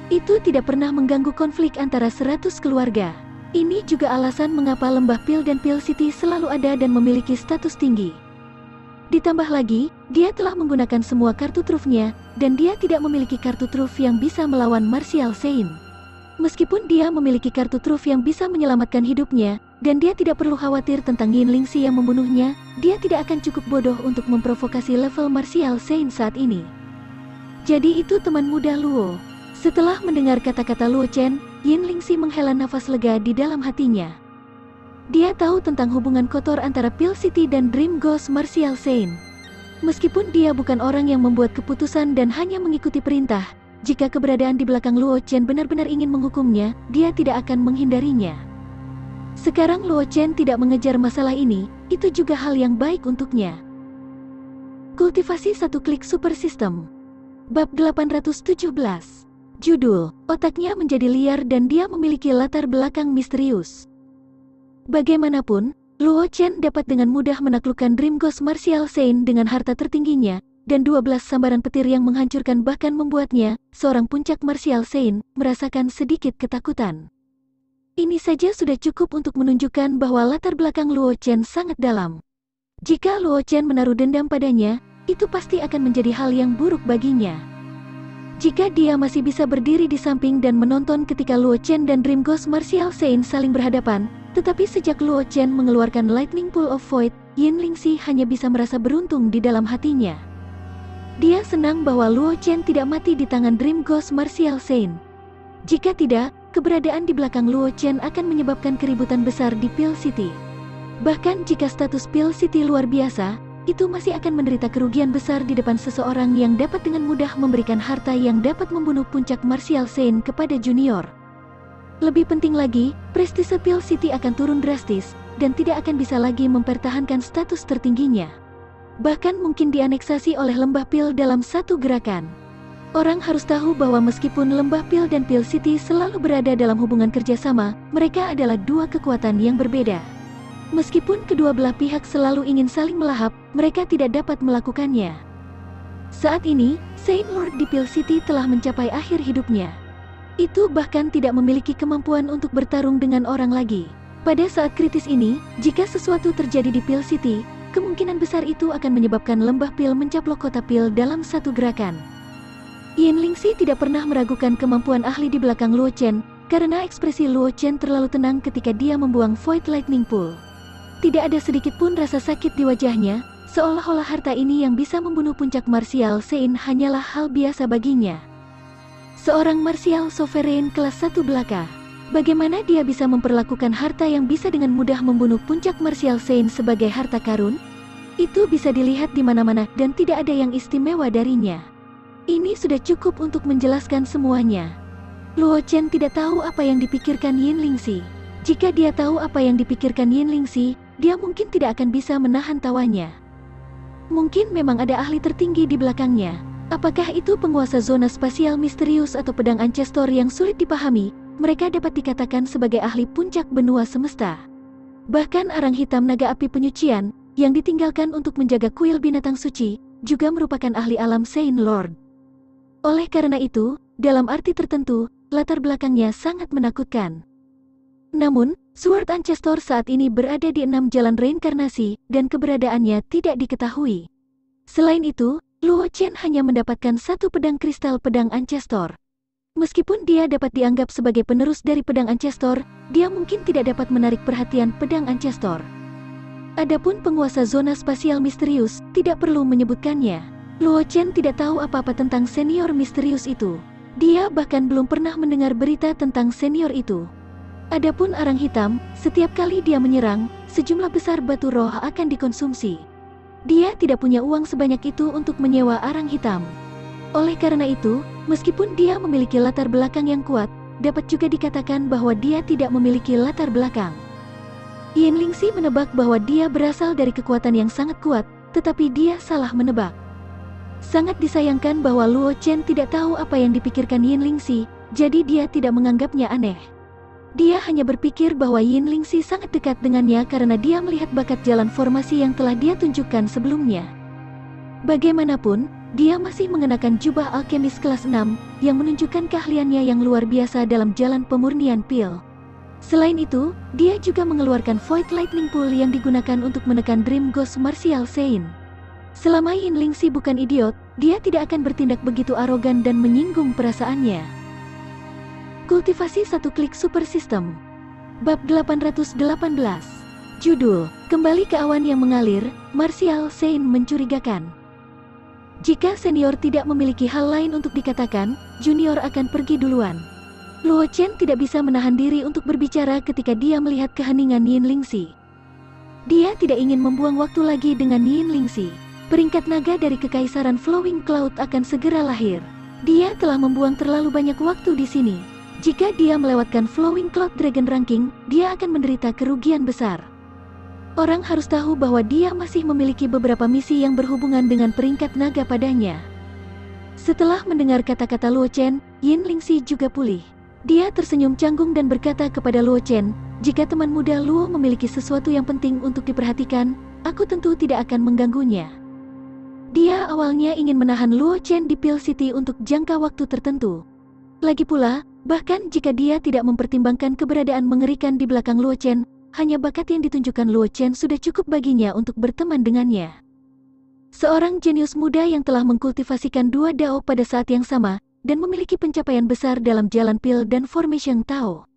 Itu tidak pernah mengganggu konflik antara 100 keluarga. Ini juga alasan mengapa Lembah Pil dan Pil City selalu ada dan memiliki status tinggi. Ditambah lagi, dia telah menggunakan semua kartu trufnya, dan dia tidak memiliki kartu truf yang bisa melawan Martial Saint. Meskipun dia memiliki kartu truf yang bisa menyelamatkan hidupnya, dan dia tidak perlu khawatir tentang Yin Lingxi yang membunuhnya, dia tidak akan cukup bodoh untuk memprovokasi level Martial Saint saat ini. Jadi itu teman muda Luo. Setelah mendengar kata-kata Luo Chen, Yin Lingxi menghela nafas lega di dalam hatinya. Dia tahu tentang hubungan kotor antara Pil City dan Dream Ghost Martial Saint. Meskipun dia bukan orang yang membuat keputusan dan hanya mengikuti perintah, jika keberadaan di belakang Luo Chen benar-benar ingin menghukumnya, dia tidak akan menghindarinya. Sekarang Luo Chen tidak mengejar masalah ini, itu juga hal yang baik untuknya. Kultivasi satu klik super system. Bab 817. Judul, otaknya menjadi liar dan dia memiliki latar belakang misterius. Bagaimanapun, Luo Chen dapat dengan mudah menaklukkan Dream Ghost Martial Saint dengan harta tertingginya, dan 12 sambaran petir yang menghancurkan bahkan membuatnya, seorang puncak Martial Saint, merasakan sedikit ketakutan. Ini saja sudah cukup untuk menunjukkan bahwa latar belakang Luo Chen sangat dalam. Jika Luo Chen menaruh dendam padanya, itu pasti akan menjadi hal yang buruk baginya. Jika dia masih bisa berdiri di samping dan menonton ketika Luo Chen dan Dream Ghost Martial Saint saling berhadapan, tetapi sejak Luo Chen mengeluarkan Lightning Pool of Void, Yin Lingxi hanya bisa merasa beruntung di dalam hatinya. Dia senang bahwa Luo Chen tidak mati di tangan Dream Ghost Martial Saint. Jika tidak, keberadaan di belakang Luo Chen akan menyebabkan keributan besar di Pil City. Bahkan jika status Pil City luar biasa, itu masih akan menderita kerugian besar di depan seseorang yang dapat dengan mudah memberikan harta yang dapat membunuh puncak Martial Saint kepada junior. Lebih penting lagi, prestise Pil City akan turun drastis, dan tidak akan bisa lagi mempertahankan status tertingginya. Bahkan mungkin dianeksasi oleh Lembah Pil dalam satu gerakan. Orang harus tahu bahwa meskipun Lembah Pil dan Pil City selalu berada dalam hubungan kerjasama, mereka adalah dua kekuatan yang berbeda. Meskipun kedua belah pihak selalu ingin saling melahap, mereka tidak dapat melakukannya. Saat ini, Saint Lord di Pil City telah mencapai akhir hidupnya. Itu bahkan tidak memiliki kemampuan untuk bertarung dengan orang lagi. Pada saat kritis ini, jika sesuatu terjadi di Pil City, kemungkinan besar itu akan menyebabkan Lembah Pil mencaplok kota Pil dalam satu gerakan. Yin Lingxi tidak pernah meragukan kemampuan ahli di belakang Luo Chen, karena ekspresi Luo Chen terlalu tenang ketika dia membuang Void Lightning Pool. Tidak ada sedikit pun rasa sakit di wajahnya, seolah-olah harta ini yang bisa membunuh puncak Martial Saint hanyalah hal biasa baginya. Seorang Martial Sovereign kelas 1 belaka. Bagaimana dia bisa memperlakukan harta yang bisa dengan mudah membunuh puncak Martial Saint sebagai harta karun? Itu bisa dilihat di mana-mana dan tidak ada yang istimewa darinya. Ini sudah cukup untuk menjelaskan semuanya. Luo Chen tidak tahu apa yang dipikirkan Yin Lingxi. Jika dia tahu apa yang dipikirkan Yin Lingxi, dia mungkin tidak akan bisa menahan tawanya. Mungkin memang ada ahli tertinggi di belakangnya. Apakah itu penguasa zona spasial misterius atau pedang Ancestor yang sulit dipahami? Mereka dapat dikatakan sebagai ahli puncak benua semesta. Bahkan arang hitam naga api penyucian, yang ditinggalkan untuk menjaga kuil binatang suci, juga merupakan ahli alam Saint Lord. Oleh karena itu, dalam arti tertentu, latar belakangnya sangat menakutkan. Namun, Sword Ancestor saat ini berada di 6 jalan reinkarnasi, dan keberadaannya tidak diketahui. Selain itu, Luo Chen hanya mendapatkan satu pedang kristal pedang Ancestor. Meskipun dia dapat dianggap sebagai penerus dari pedang Ancestor, dia mungkin tidak dapat menarik perhatian pedang Ancestor. Adapun penguasa zona spasial misterius, tidak perlu menyebutkannya. Luo Chen tidak tahu apa-apa tentang senior misterius itu. Dia bahkan belum pernah mendengar berita tentang senior itu. Adapun arang hitam, setiap kali dia menyerang, sejumlah besar batu roh akan dikonsumsi. Dia tidak punya uang sebanyak itu untuk menyewa arang hitam. Oleh karena itu, meskipun dia memiliki latar belakang yang kuat, dapat juga dikatakan bahwa dia tidak memiliki latar belakang. Yin Lingxi menebak bahwa dia berasal dari kekuatan yang sangat kuat, tetapi dia salah menebak. Sangat disayangkan bahwa Luo Chen tidak tahu apa yang dipikirkan Yin Lingxi, jadi dia tidak menganggapnya aneh. Dia hanya berpikir bahwa Yin Lingxi sangat dekat dengannya karena dia melihat bakat jalan formasi yang telah dia tunjukkan sebelumnya. Bagaimanapun, dia masih mengenakan jubah alkemis kelas 6 yang menunjukkan keahliannya yang luar biasa dalam jalan pemurnian pil. Selain itu, dia juga mengeluarkan Void Lightning Pool yang digunakan untuk menekan Dream Ghost Martial Saint. Selama Yin Lingxi bukan idiot, dia tidak akan bertindak begitu arogan dan menyinggung perasaannya. Kultivasi satu klik super system. Bab 818. Judul, Kembali ke Awan yang Mengalir, Martial Saint mencurigakan. Jika senior tidak memiliki hal lain untuk dikatakan, junior akan pergi duluan. Luo Chen tidak bisa menahan diri untuk berbicara ketika dia melihat keheningan Yin Lingxi. Dia tidak ingin membuang waktu lagi dengan Yin Lingxi. Peringkat naga dari Kekaisaran Flowing Cloud akan segera lahir. Dia telah membuang terlalu banyak waktu di sini. Jika dia melewatkan Flowing Cloud Dragon Ranking, dia akan menderita kerugian besar. Orang harus tahu bahwa dia masih memiliki beberapa misi yang berhubungan dengan peringkat naga padanya. Setelah mendengar kata-kata Luo Chen, Yin Lingxi juga pulih. Dia tersenyum canggung dan berkata kepada Luo Chen, "Jika teman muda Luo memiliki sesuatu yang penting untuk diperhatikan, aku tentu tidak akan mengganggunya." Dia awalnya ingin menahan Luo Chen di Pil City untuk jangka waktu tertentu. Lagi pula, bahkan jika dia tidak mempertimbangkan keberadaan mengerikan di belakang Luo Chen, hanya bakat yang ditunjukkan Luo Chen sudah cukup baginya untuk berteman dengannya. Seorang jenius muda yang telah mengkultivasikan dua Dao pada saat yang sama, dan memiliki pencapaian besar dalam jalan Pil dan Formation Tao.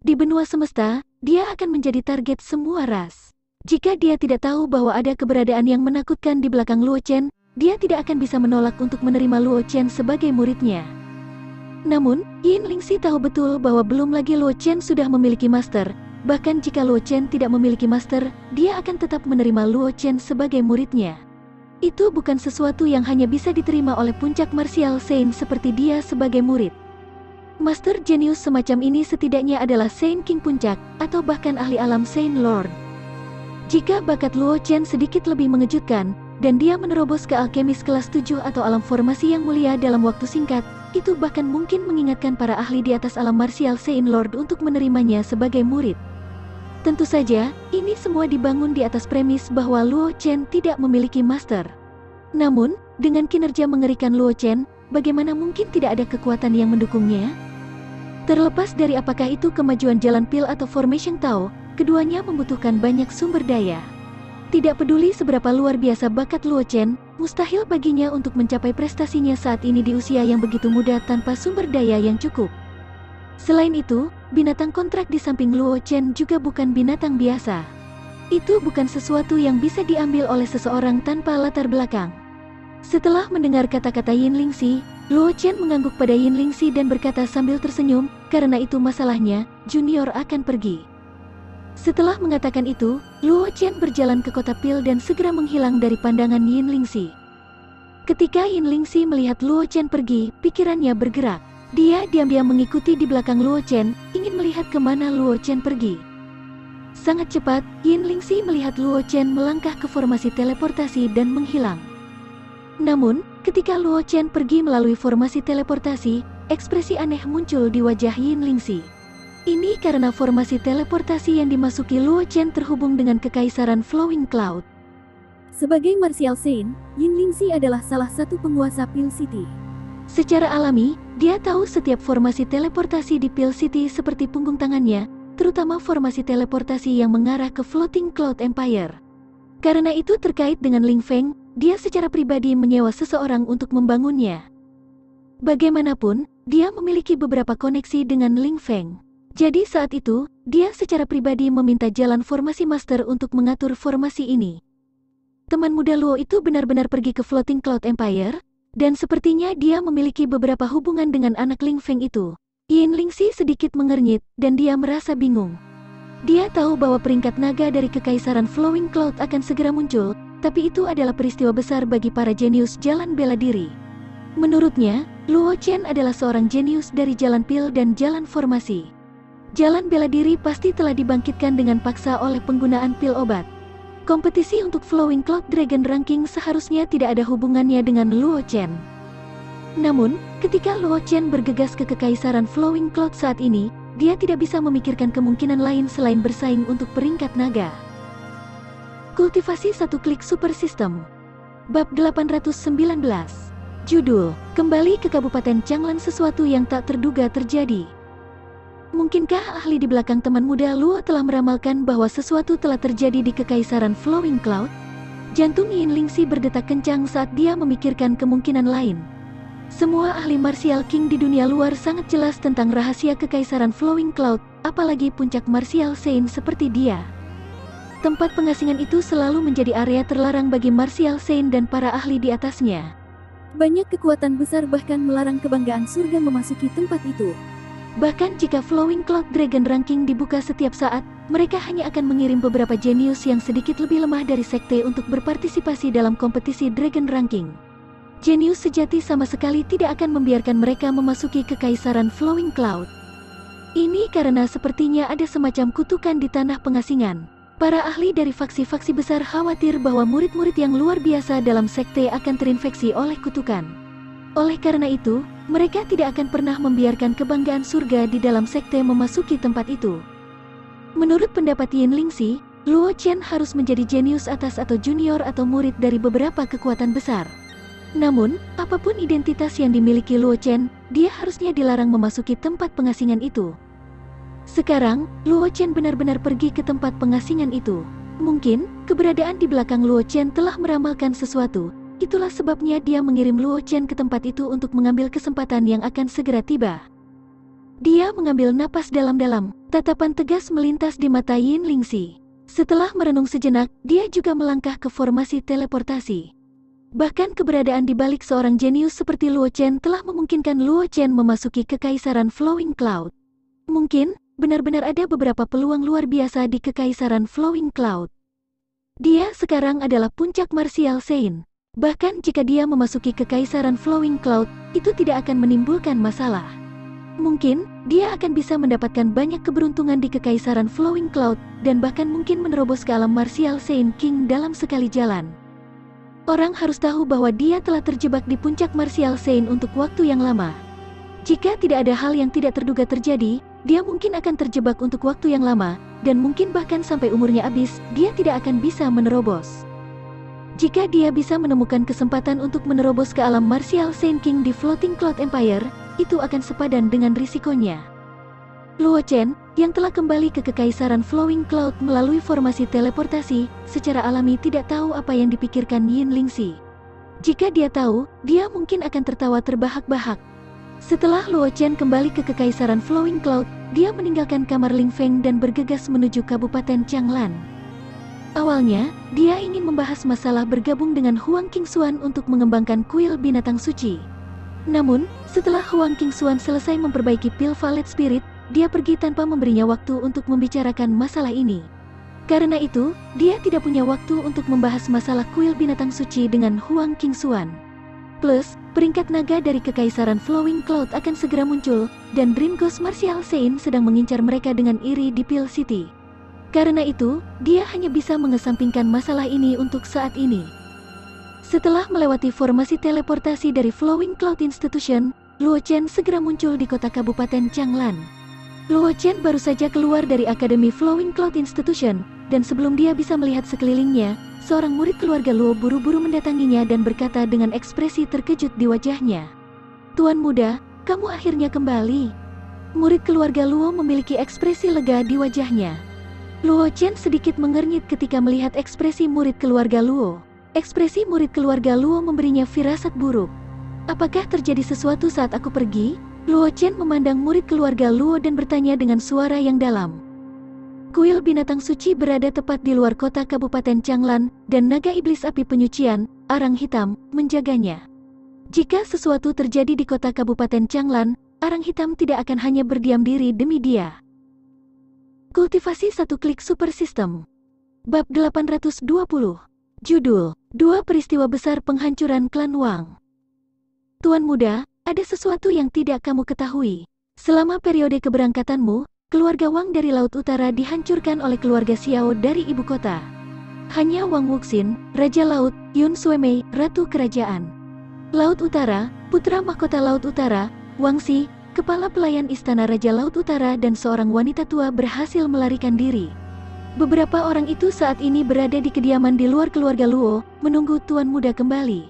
Di benua semesta, dia akan menjadi target semua ras. Jika dia tidak tahu bahwa ada keberadaan yang menakutkan di belakang Luo Chen, dia tidak akan bisa menolak untuk menerima Luo Chen sebagai muridnya. Namun, Yin Lingxi tahu betul bahwa belum lagi Luo Chen sudah memiliki master. Bahkan jika Luo Chen tidak memiliki master, dia akan tetap menerima Luo Chen sebagai muridnya. Itu bukan sesuatu yang hanya bisa diterima oleh puncak martial saint seperti dia sebagai murid. Master jenius semacam ini setidaknya adalah Saint King Puncak, atau bahkan ahli alam Saint Lord. Jika bakat Luo Chen sedikit lebih mengejutkan, dan dia menerobos ke alkemis kelas 7 atau alam formasi yang mulia dalam waktu singkat, itu bahkan mungkin mengingatkan para ahli di atas alam martial Saint Lord untuk menerimanya sebagai murid. Tentu saja, ini semua dibangun di atas premis bahwa Luo Chen tidak memiliki master. Namun, dengan kinerja mengerikan Luo Chen, bagaimana mungkin tidak ada kekuatan yang mendukungnya? Terlepas dari apakah itu kemajuan jalan Pil atau Formation Tao, keduanya membutuhkan banyak sumber daya. Tidak peduli seberapa luar biasa bakat Luo Chen, mustahil baginya untuk mencapai prestasinya saat ini di usia yang begitu muda tanpa sumber daya yang cukup. Selain itu, binatang kontrak di samping Luo Chen juga bukan binatang biasa. Itu bukan sesuatu yang bisa diambil oleh seseorang tanpa latar belakang. Setelah mendengar kata-kata Yin Lingxi, Luo Chen mengangguk pada Yin Lingxi dan berkata sambil tersenyum, "Karena itu masalahnya, junior akan pergi." Setelah mengatakan itu, Luo Chen berjalan ke kota Pil dan segera menghilang dari pandangan Yin Lingxi. Ketika Yin Lingxi melihat Luo Chen pergi, pikirannya bergerak. Dia diam-diam mengikuti di belakang Luo Chen, ingin melihat kemana Luo Chen pergi. Sangat cepat, Yin Lingxi melihat Luo Chen melangkah ke formasi teleportasi dan menghilang. Namun, ketika Luo Chen pergi melalui formasi teleportasi, ekspresi aneh muncul di wajah Yin Lingxi. Ini karena formasi teleportasi yang dimasuki Luo Chen terhubung dengan Kekaisaran Flowing Cloud. Sebagai martial saint, Yin Lingxi adalah salah satu penguasa Pil City. Secara alami, dia tahu setiap formasi teleportasi di Pil City seperti punggung tangannya, terutama formasi teleportasi yang mengarah ke Floating Cloud Empire. Karena itu terkait dengan Ling Feng, dia secara pribadi menyewa seseorang untuk membangunnya. Bagaimanapun, dia memiliki beberapa koneksi dengan Ling Feng. Jadi saat itu, dia secara pribadi meminta jalan formasi master untuk mengatur formasi ini. Teman muda Luo itu benar-benar pergi ke Floating Cloud Empire, dan sepertinya dia memiliki beberapa hubungan dengan anak Ling Feng itu. Yin Lingxi sedikit mengernyit, dan dia merasa bingung. Dia tahu bahwa peringkat naga dari Kekaisaran Flowing Cloud akan segera muncul, tapi itu adalah peristiwa besar bagi para jenius jalan bela diri. Menurutnya, Luo Chen adalah seorang jenius dari jalan Pil dan jalan formasi. Jalan bela diri pasti telah dibangkitkan dengan paksa oleh penggunaan pil obat. Kompetisi untuk Flowing Cloud Dragon Ranking seharusnya tidak ada hubungannya dengan Luo Chen. Namun, ketika Luo Chen bergegas ke Kekaisaran Flowing Cloud saat ini, dia tidak bisa memikirkan kemungkinan lain selain bersaing untuk peringkat naga. Kultivasi satu klik super system. Bab 819. Judul, Kembali ke Kabupaten Changlan, sesuatu yang tak terduga terjadi. Mungkinkah ahli di belakang teman muda Luo telah meramalkan bahwa sesuatu telah terjadi di Kekaisaran Flowing Cloud? Jantung Yin Lingxi berdetak kencang saat dia memikirkan kemungkinan lain. Semua ahli martial king di dunia luar sangat jelas tentang rahasia Kekaisaran Flowing Cloud, apalagi puncak martial saint seperti dia. Tempat pengasingan itu selalu menjadi area terlarang bagi martial saint dan para ahli di atasnya. Banyak kekuatan besar bahkan melarang kebanggaan surga memasuki tempat itu. Bahkan jika Flowing Cloud Dragon Ranking dibuka setiap saat, mereka hanya akan mengirim beberapa jenius yang sedikit lebih lemah dari sekte untuk berpartisipasi dalam kompetisi Dragon Ranking. Jenius sejati sama sekali tidak akan membiarkan mereka memasuki Kekaisaran Flowing Cloud. Ini karena sepertinya ada semacam kutukan di tanah pengasingan. Para ahli dari faksi-faksi besar khawatir bahwa murid-murid yang luar biasa dalam sekte akan terinfeksi oleh kutukan. Oleh karena itu, mereka tidak akan pernah membiarkan kebanggaan surga di dalam sekte memasuki tempat itu. Menurut pendapat Yin Lingxi, Luo Chen harus menjadi jenius atas atau junior atau murid dari beberapa kekuatan besar. Namun, apapun identitas yang dimiliki Luo Chen, dia harusnya dilarang memasuki tempat pengasingan itu. Sekarang, Luo Chen benar-benar pergi ke tempat pengasingan itu. Mungkin, keberadaan di belakang Luo Chen telah meramalkan sesuatu. Itulah sebabnya dia mengirim Luo Chen ke tempat itu untuk mengambil kesempatan yang akan segera tiba. Dia mengambil napas dalam-dalam, tatapan tegas melintas di mata Yin Lingxi. Setelah merenung sejenak, dia juga melangkah ke formasi teleportasi. Bahkan keberadaan di balik seorang jenius seperti Luo Chen telah memungkinkan Luo Chen memasuki Kekaisaran Flowing Cloud. Mungkin, benar-benar ada beberapa peluang luar biasa di Kekaisaran Flowing Cloud. Dia sekarang adalah puncak martial saint. Bahkan jika dia memasuki Kekaisaran Flowing Cloud, itu tidak akan menimbulkan masalah. Mungkin, dia akan bisa mendapatkan banyak keberuntungan di Kekaisaran Flowing Cloud, dan bahkan mungkin menerobos ke alam martial saint king dalam sekali jalan. Orang harus tahu bahwa dia telah terjebak di puncak martial saint untuk waktu yang lama. Jika tidak ada hal yang tidak terduga terjadi, dia mungkin akan terjebak untuk waktu yang lama, dan mungkin bahkan sampai umurnya habis, dia tidak akan bisa menerobos. Jika dia bisa menemukan kesempatan untuk menerobos ke alam martial saint king di Floating Cloud Empire, itu akan sepadan dengan risikonya. Luo Chen, yang telah kembali ke Kekaisaran Flowing Cloud melalui formasi teleportasi, secara alami tidak tahu apa yang dipikirkan Yin Lingxi. Jika dia tahu, dia mungkin akan tertawa terbahak-bahak. Setelah Luo Chen kembali ke Kekaisaran Flowing Cloud, dia meninggalkan kamar Ling Feng dan bergegas menuju Kabupaten Changlan. Awalnya, dia ingin membahas masalah bergabung dengan Huang Qingxuan untuk mengembangkan kuil binatang suci. Namun, setelah Huang Qingxuan selesai memperbaiki pil Violet Spirit, dia pergi tanpa memberinya waktu untuk membicarakan masalah ini. Karena itu, dia tidak punya waktu untuk membahas masalah kuil binatang suci dengan Huang Qingxuan. Plus, peringkat naga dari Kekaisaran Flowing Cloud akan segera muncul, dan Dream Ghost Martial Saint sedang mengincar mereka dengan iri di Pil City. Karena itu, dia hanya bisa mengesampingkan masalah ini untuk saat ini. Setelah melewati formasi teleportasi dari Flowing Cloud Institution, Luo Chen segera muncul di kota Kabupaten Changlan. Luo Chen baru saja keluar dari Akademi Flowing Cloud Institution, dan sebelum dia bisa melihat sekelilingnya, seorang murid keluarga Luo buru-buru mendatanginya dan berkata dengan ekspresi terkejut di wajahnya. "Tuan muda, kamu akhirnya kembali." Murid keluarga Luo memiliki ekspresi lega di wajahnya. Luo Chen sedikit mengernyit ketika melihat ekspresi murid keluarga Luo. Ekspresi murid keluarga Luo memberinya firasat buruk. "Apakah terjadi sesuatu saat aku pergi?" Luo Chen memandang murid keluarga Luo dan bertanya dengan suara yang dalam. Kuil binatang suci berada tepat di luar kota Kabupaten Changlan, dan naga iblis api penyucian, Arang Hitam, menjaganya. Jika sesuatu terjadi di kota Kabupaten Changlan, Arang Hitam tidak akan hanya berdiam diri demi dia. Kultivasi satu klik super system. Bab 820. Judul, Dua Peristiwa Besar Penghancuran Klan Wang. Tuan muda, ada sesuatu yang tidak kamu ketahui. Selama periode keberangkatanmu, keluarga Wang dari Laut Utara dihancurkan oleh keluarga Xiao dari ibu kota. Hanya Wang Wuxin, Raja Laut, Yun Suemei, Ratu Kerajaan Laut Utara, putra mahkota Laut Utara, Wang Xi, kepala pelayan Istana Raja Laut Utara dan seorang wanita tua berhasil melarikan diri. Beberapa orang itu saat ini berada di kediaman di luar keluarga Luo, menunggu tuan muda kembali.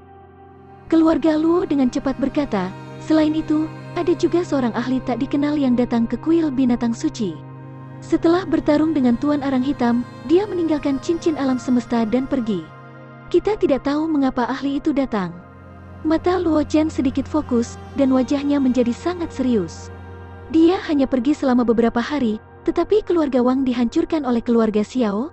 Keluarga Luo dengan cepat berkata, selain itu, ada juga seorang ahli tak dikenal yang datang ke kuil binatang suci. Setelah bertarung dengan Tuan Arang Hitam, dia meninggalkan cincin alam semesta dan pergi. Kita tidak tahu mengapa ahli itu datang. Mata Luo Chen sedikit fokus, dan wajahnya menjadi sangat serius. Dia hanya pergi selama beberapa hari, tetapi keluarga Wang dihancurkan oleh keluarga Xiao.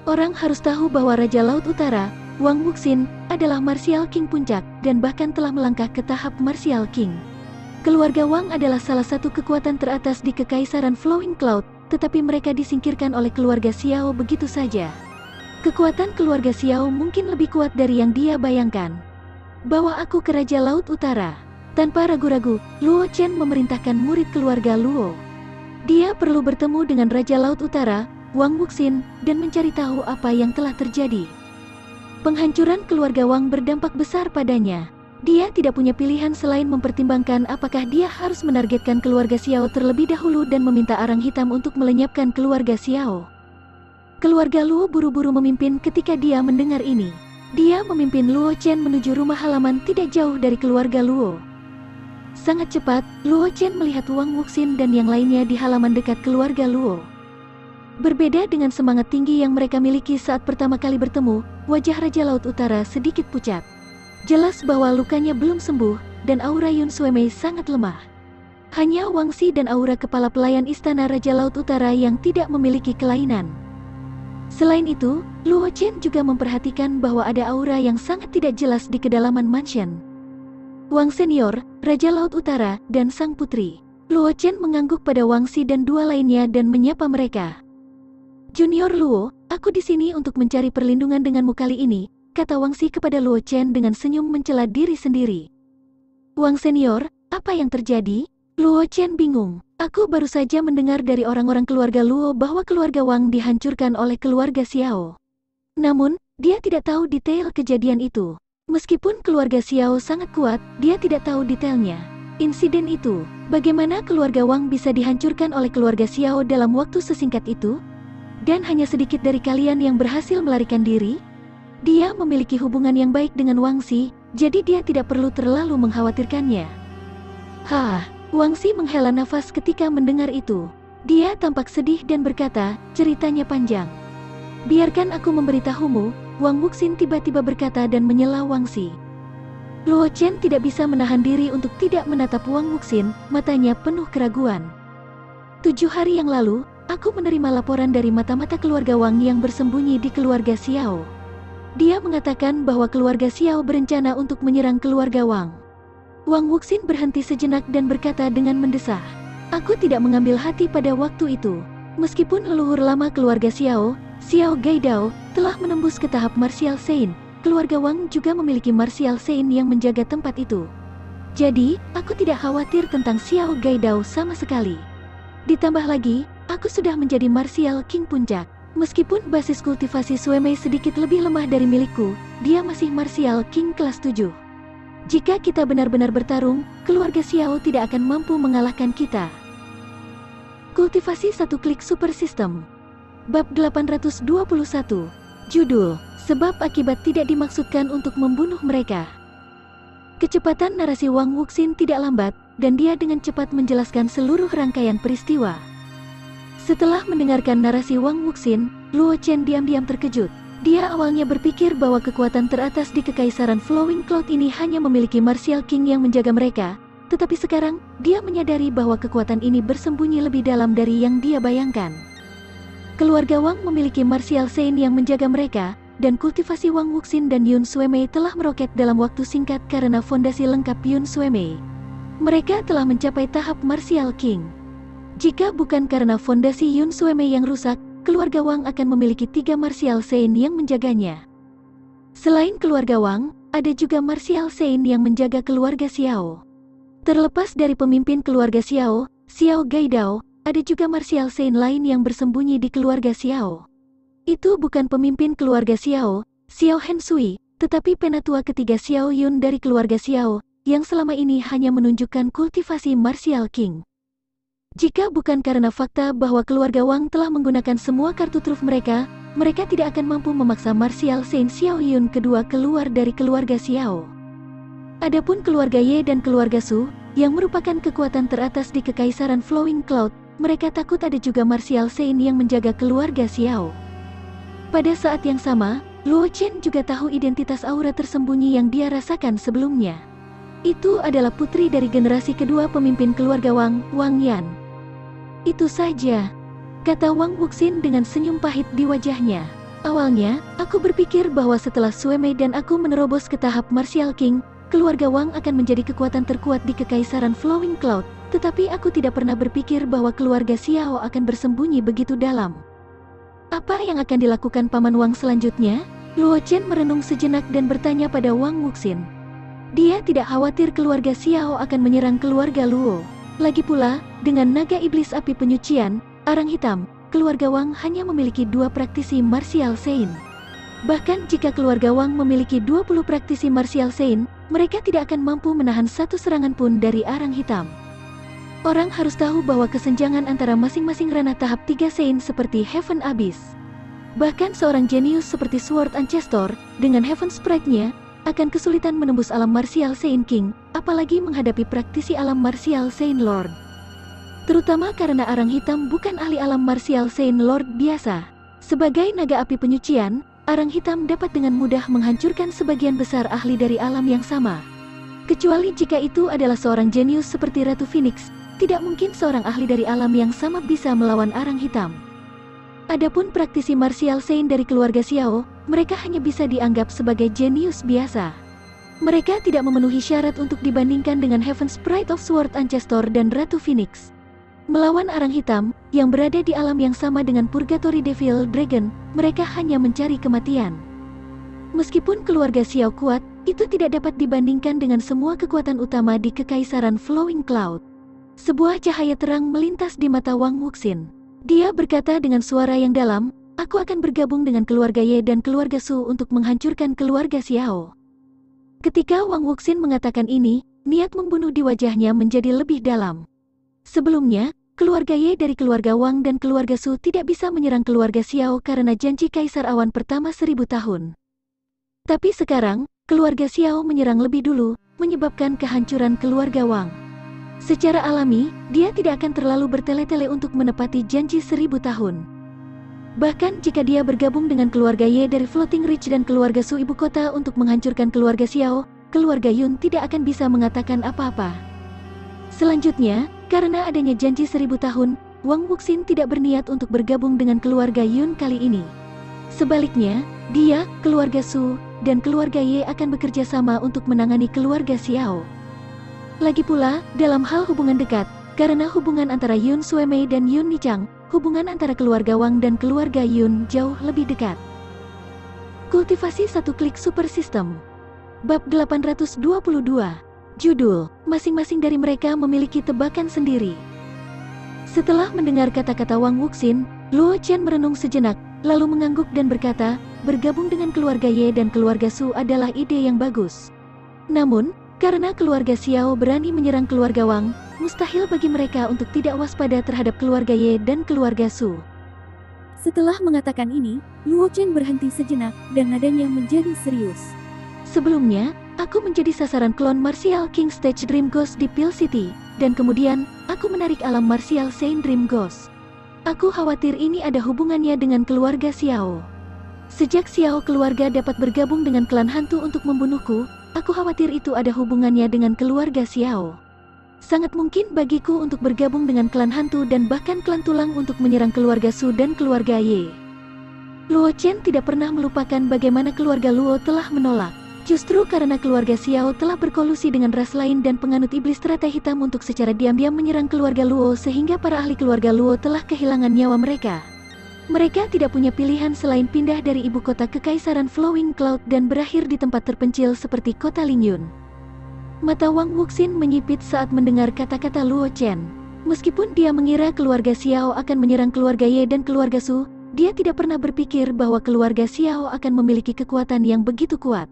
Orang harus tahu bahwa Raja Laut Utara, Wang Wuxin, adalah Martial King Puncak, dan bahkan telah melangkah ke tahap Martial King. Keluarga Wang adalah salah satu kekuatan teratas di Kekaisaran Flowing Cloud, tetapi mereka disingkirkan oleh keluarga Xiao begitu saja. Kekuatan keluarga Xiao mungkin lebih kuat dari yang dia bayangkan. Bawa aku ke Raja Laut Utara. Tanpa ragu-ragu, Luo Chen memerintahkan murid keluarga Luo. Dia perlu bertemu dengan Raja Laut Utara, Wang Wuxin, dan mencari tahu apa yang telah terjadi. Penghancuran keluarga Wang berdampak besar padanya. Dia tidak punya pilihan selain mempertimbangkan apakah dia harus menargetkan keluarga Xiao terlebih dahulu dan meminta Arang Hitam untuk melenyapkan keluarga Xiao. Keluarga Luo buru-buru memimpin ketika dia mendengar ini. Dia memimpin Luo Chen menuju rumah halaman tidak jauh dari keluarga Luo. Sangat cepat, Luo Chen melihat Wang Wuxin dan yang lainnya di halaman dekat keluarga Luo. Berbeda dengan semangat tinggi yang mereka miliki saat pertama kali bertemu, wajah Raja Laut Utara sedikit pucat. Jelas bahwa lukanya belum sembuh, dan aura Yun Suemei sangat lemah. Hanya Wang Xi dan aura kepala pelayan istana Raja Laut Utara yang tidak memiliki kelainan. Selain itu, Luo Chen juga memperhatikan bahwa ada aura yang sangat tidak jelas di kedalaman mansion. Wang Senior, Raja Laut Utara, dan sang putri. Luo Chen mengangguk pada Wang Xi dan dua lainnya dan menyapa mereka. Junior Luo, aku di sini untuk mencari perlindungan denganmu kali ini, kata Wang Xi kepada Luo Chen dengan senyum mencela diri sendiri. Wang Senior, apa yang terjadi? Luo Chen bingung. Aku baru saja mendengar dari orang-orang keluarga Luo bahwa keluarga Wang dihancurkan oleh keluarga Xiao. Namun, dia tidak tahu detail kejadian itu. Meskipun keluarga Xiao sangat kuat, dia tidak tahu detailnya. Insiden itu, bagaimana keluarga Wang bisa dihancurkan oleh keluarga Xiao dalam waktu sesingkat itu? Dan hanya sedikit dari kalian yang berhasil melarikan diri? Dia memiliki hubungan yang baik dengan Wang Xi, jadi dia tidak perlu terlalu mengkhawatirkannya. Wang Xi menghela nafas ketika mendengar itu. Dia tampak sedih dan berkata, ceritanya panjang. Biarkan aku memberitahumu, Wang Wuxin tiba-tiba berkata dan menyela Wang Xi. Luo Chen tidak bisa menahan diri untuk tidak menatap Wang Wuxin, matanya penuh keraguan. 7 hari yang lalu, aku menerima laporan dari mata-mata keluarga Wang yang bersembunyi di keluarga Xiao. Dia mengatakan bahwa keluarga Xiao berencana untuk menyerang keluarga Wang. Wang Wuxin berhenti sejenak dan berkata dengan mendesah, aku tidak mengambil hati pada waktu itu. Meskipun leluhur lama keluarga Xiao, Xiao Gaidao, telah menembus ke tahap Martial Saint, keluarga Wang juga memiliki Martial Saint yang menjaga tempat itu. Jadi, aku tidak khawatir tentang Xiao Gaidao sama sekali. Ditambah lagi, aku sudah menjadi Martial King Puncak. Meskipun basis kultivasi Suemei sedikit lebih lemah dari milikku, dia masih Martial King kelas 7. Jika kita benar-benar bertarung, keluarga Xiao tidak akan mampu mengalahkan kita. Kultivasi satu klik super system. Bab 821. Judul, sebab akibat tidak dimaksudkan untuk membunuh mereka. Kecepatan narasi Wang Wuxin tidak lambat, dan dia dengan cepat menjelaskan seluruh rangkaian peristiwa. Setelah mendengarkan narasi Wang Wuxin, Luo Chen diam-diam terkejut. Dia awalnya berpikir bahwa kekuatan teratas di Kekaisaran Flowing Cloud ini hanya memiliki Martial King yang menjaga mereka, tetapi sekarang, dia menyadari bahwa kekuatan ini bersembunyi lebih dalam dari yang dia bayangkan. Keluarga Wang memiliki Martial Saint yang menjaga mereka, dan kultivasi Wang Wuxin dan Yun Suemei telah meroket dalam waktu singkat karena fondasi lengkap Yun Suemei. Mereka telah mencapai tahap Martial King. Jika bukan karena fondasi Yun Suemei yang rusak, keluarga Wang akan memiliki 3 Martial Saint yang menjaganya. Selain keluarga Wang, ada juga Martial Saint yang menjaga keluarga Xiao. Terlepas dari pemimpin keluarga Xiao, Xiao Gaidao, ada juga Martial Saint lain yang bersembunyi di keluarga Xiao. Itu bukan pemimpin keluarga Xiao, Xiao Hensui, tetapi penatua ketiga Xiao Yun dari keluarga Xiao, yang selama ini hanya menunjukkan kultivasi Martial King. Jika bukan karena fakta bahwa keluarga Wang telah menggunakan semua kartu truf mereka, mereka tidak akan mampu memaksa martial Saint Xiao Yun kedua keluar dari keluarga Xiao. Adapun keluarga Ye dan keluarga Su, yang merupakan kekuatan teratas di Kekaisaran Flowing Cloud, mereka takut ada juga martial Saint yang menjaga keluarga Xiao. Pada saat yang sama, Luo Chen juga tahu identitas aura tersembunyi yang dia rasakan sebelumnya. Itu adalah putri dari generasi kedua pemimpin keluarga Wang, Wang Yan. Itu saja, kata Wang Wuxin dengan senyum pahit di wajahnya. Awalnya, aku berpikir bahwa setelah Sue Mei dan aku menerobos ke tahap Martial King, keluarga Wang akan menjadi kekuatan terkuat di Kekaisaran Flowing Cloud, tetapi aku tidak pernah berpikir bahwa keluarga Xiao akan bersembunyi begitu dalam. Apa yang akan dilakukan Paman Wang selanjutnya? Luo Chen merenung sejenak dan bertanya pada Wang Wuxin. Dia tidak khawatir keluarga Xiao akan menyerang keluarga Luo. Lagi pula, dengan naga iblis api penyucian, arang hitam, keluarga Wang hanya memiliki 2 praktisi martial Saint. Bahkan jika keluarga Wang memiliki 20 praktisi martial Saint, mereka tidak akan mampu menahan satu serangan pun dari arang hitam. Orang harus tahu bahwa kesenjangan antara masing-masing ranah tahap 3 Saint seperti Heaven Abyss. Bahkan seorang jenius seperti Sword Ancestor, dengan Heaven Sprite-nya, akan kesulitan menembus alam martial Saint King, apalagi menghadapi praktisi alam martial Saint Lord. Terutama karena arang hitam bukan ahli alam martial Saint Lord biasa. Sebagai naga api penyucian, arang hitam dapat dengan mudah menghancurkan sebagian besar ahli dari alam yang sama. Kecuali jika itu adalah seorang jenius seperti Ratu Phoenix, tidak mungkin seorang ahli dari alam yang sama bisa melawan arang hitam. Adapun praktisi martial Saint dari keluarga Xiao, mereka hanya bisa dianggap sebagai jenius biasa. Mereka tidak memenuhi syarat untuk dibandingkan dengan Heaven Sprite of Sword Ancestor dan Ratu Phoenix. Melawan arang hitam, yang berada di alam yang sama dengan Purgatory Devil Dragon, mereka hanya mencari kematian. Meskipun keluarga Xiao kuat, itu tidak dapat dibandingkan dengan semua kekuatan utama di Kekaisaran Flowing Cloud. Sebuah cahaya terang melintas di mata Wang Wuxin. Dia berkata dengan suara yang dalam, aku akan bergabung dengan keluarga Ye dan keluarga Su untuk menghancurkan keluarga Xiao. Ketika Wang Wuxin mengatakan ini, niat membunuh di wajahnya menjadi lebih dalam. Sebelumnya, keluarga Ye dari keluarga Wang dan keluarga Su tidak bisa menyerang keluarga Xiao karena janji Kaisar Awan pertama 1000 tahun. Tapi sekarang, keluarga Xiao menyerang lebih dulu, menyebabkan kehancuran keluarga Wang. Secara alami, dia tidak akan terlalu bertele-tele untuk menepati janji 1000 tahun. Bahkan jika dia bergabung dengan keluarga Ye dari Floating Ridge dan keluarga Su ibu kota untuk menghancurkan keluarga Xiao, keluarga Yun tidak akan bisa mengatakan apa-apa. Selanjutnya, karena adanya janji 1000 tahun, Wang Wuxin tidak berniat untuk bergabung dengan keluarga Yun kali ini. Sebaliknya, dia, keluarga Su, dan keluarga Ye akan bekerja sama untuk menangani keluarga Xiao. Lagi pula, dalam hal hubungan dekat, karena hubungan antara Yun Suemei dan Yun Nichang, hubungan antara keluarga Wang dan keluarga Yun jauh lebih dekat. Kultivasi satu klik super system. Bab 822. Judul, masing-masing dari mereka memiliki tebakan sendiri. Setelah mendengar kata-kata Wang Wuxin, Luo Chen merenung sejenak, lalu mengangguk dan berkata, bergabung dengan keluarga Ye dan keluarga Su adalah ide yang bagus. Namun, karena keluarga Xiao berani menyerang keluarga Wang, mustahil bagi mereka untuk tidak waspada terhadap keluarga Ye dan keluarga Su. Setelah mengatakan ini, Luo Chen berhenti sejenak dan nadanya menjadi serius. Sebelumnya, aku menjadi sasaran klon Martial King Stage Dream Ghost di Peel City, dan kemudian, aku menarik alam Martial Saint Dream Ghost. Aku khawatir ini ada hubungannya dengan keluarga Xiao. Sejak Xiao keluarga dapat bergabung dengan klan hantu untuk membunuhku, aku khawatir itu ada hubungannya dengan keluarga Xiao. Sangat mungkin bagiku untuk bergabung dengan klan hantu dan bahkan klan tulang untuk menyerang keluarga Su dan keluarga Ye. Luo Chen tidak pernah melupakan bagaimana keluarga Luo telah menolak. Justru karena keluarga Xiao telah berkolusi dengan ras lain dan penganut iblis teratai hitam untuk secara diam-diam menyerang keluarga Luo sehingga para ahli keluarga Luo telah kehilangan nyawa mereka. Mereka tidak punya pilihan selain pindah dari ibu kota Kekaisaran Flowing Cloud dan berakhir di tempat terpencil seperti kota Lingyun. Mata Wang Wuxin menyipit saat mendengar kata-kata Luo Chen. Meskipun dia mengira keluarga Xiao akan menyerang keluarga Ye dan keluarga Su, dia tidak pernah berpikir bahwa keluarga Xiao akan memiliki kekuatan yang begitu kuat.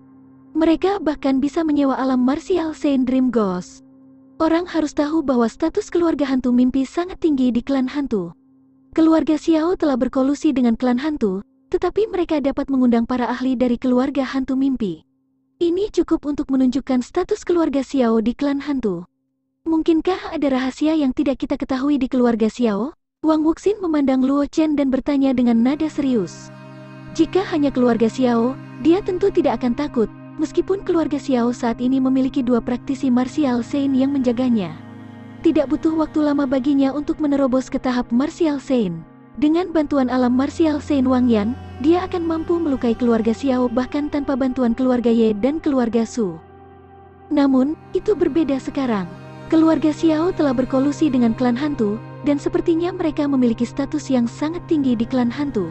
Mereka bahkan bisa menyewa alam Martial Saint Dream Ghost. Orang harus tahu bahwa status keluarga hantu mimpi sangat tinggi di klan hantu. Keluarga Xiao telah berkolusi dengan klan hantu, Tetapi mereka dapat mengundang para ahli dari keluarga hantu mimpi. Ini cukup untuk menunjukkan status keluarga Xiao di klan hantu. Mungkinkah ada rahasia yang tidak kita ketahui di keluarga Xiao? Wang Wuxin memandang Luo Chen dan bertanya dengan nada serius. Jika hanya keluarga Xiao, dia tentu tidak akan takut, meskipun keluarga Xiao saat ini memiliki 2 praktisi martial Sein yang menjaganya. Tidak butuh waktu lama baginya untuk menerobos ke tahap martial Sein. Dengan bantuan alam martial Sein Wang Yan, dia akan mampu melukai keluarga Xiao bahkan tanpa bantuan keluarga Ye dan keluarga Su. Namun, itu berbeda sekarang. Keluarga Xiao telah berkolusi dengan klan hantu, dan sepertinya mereka memiliki status yang sangat tinggi di klan hantu.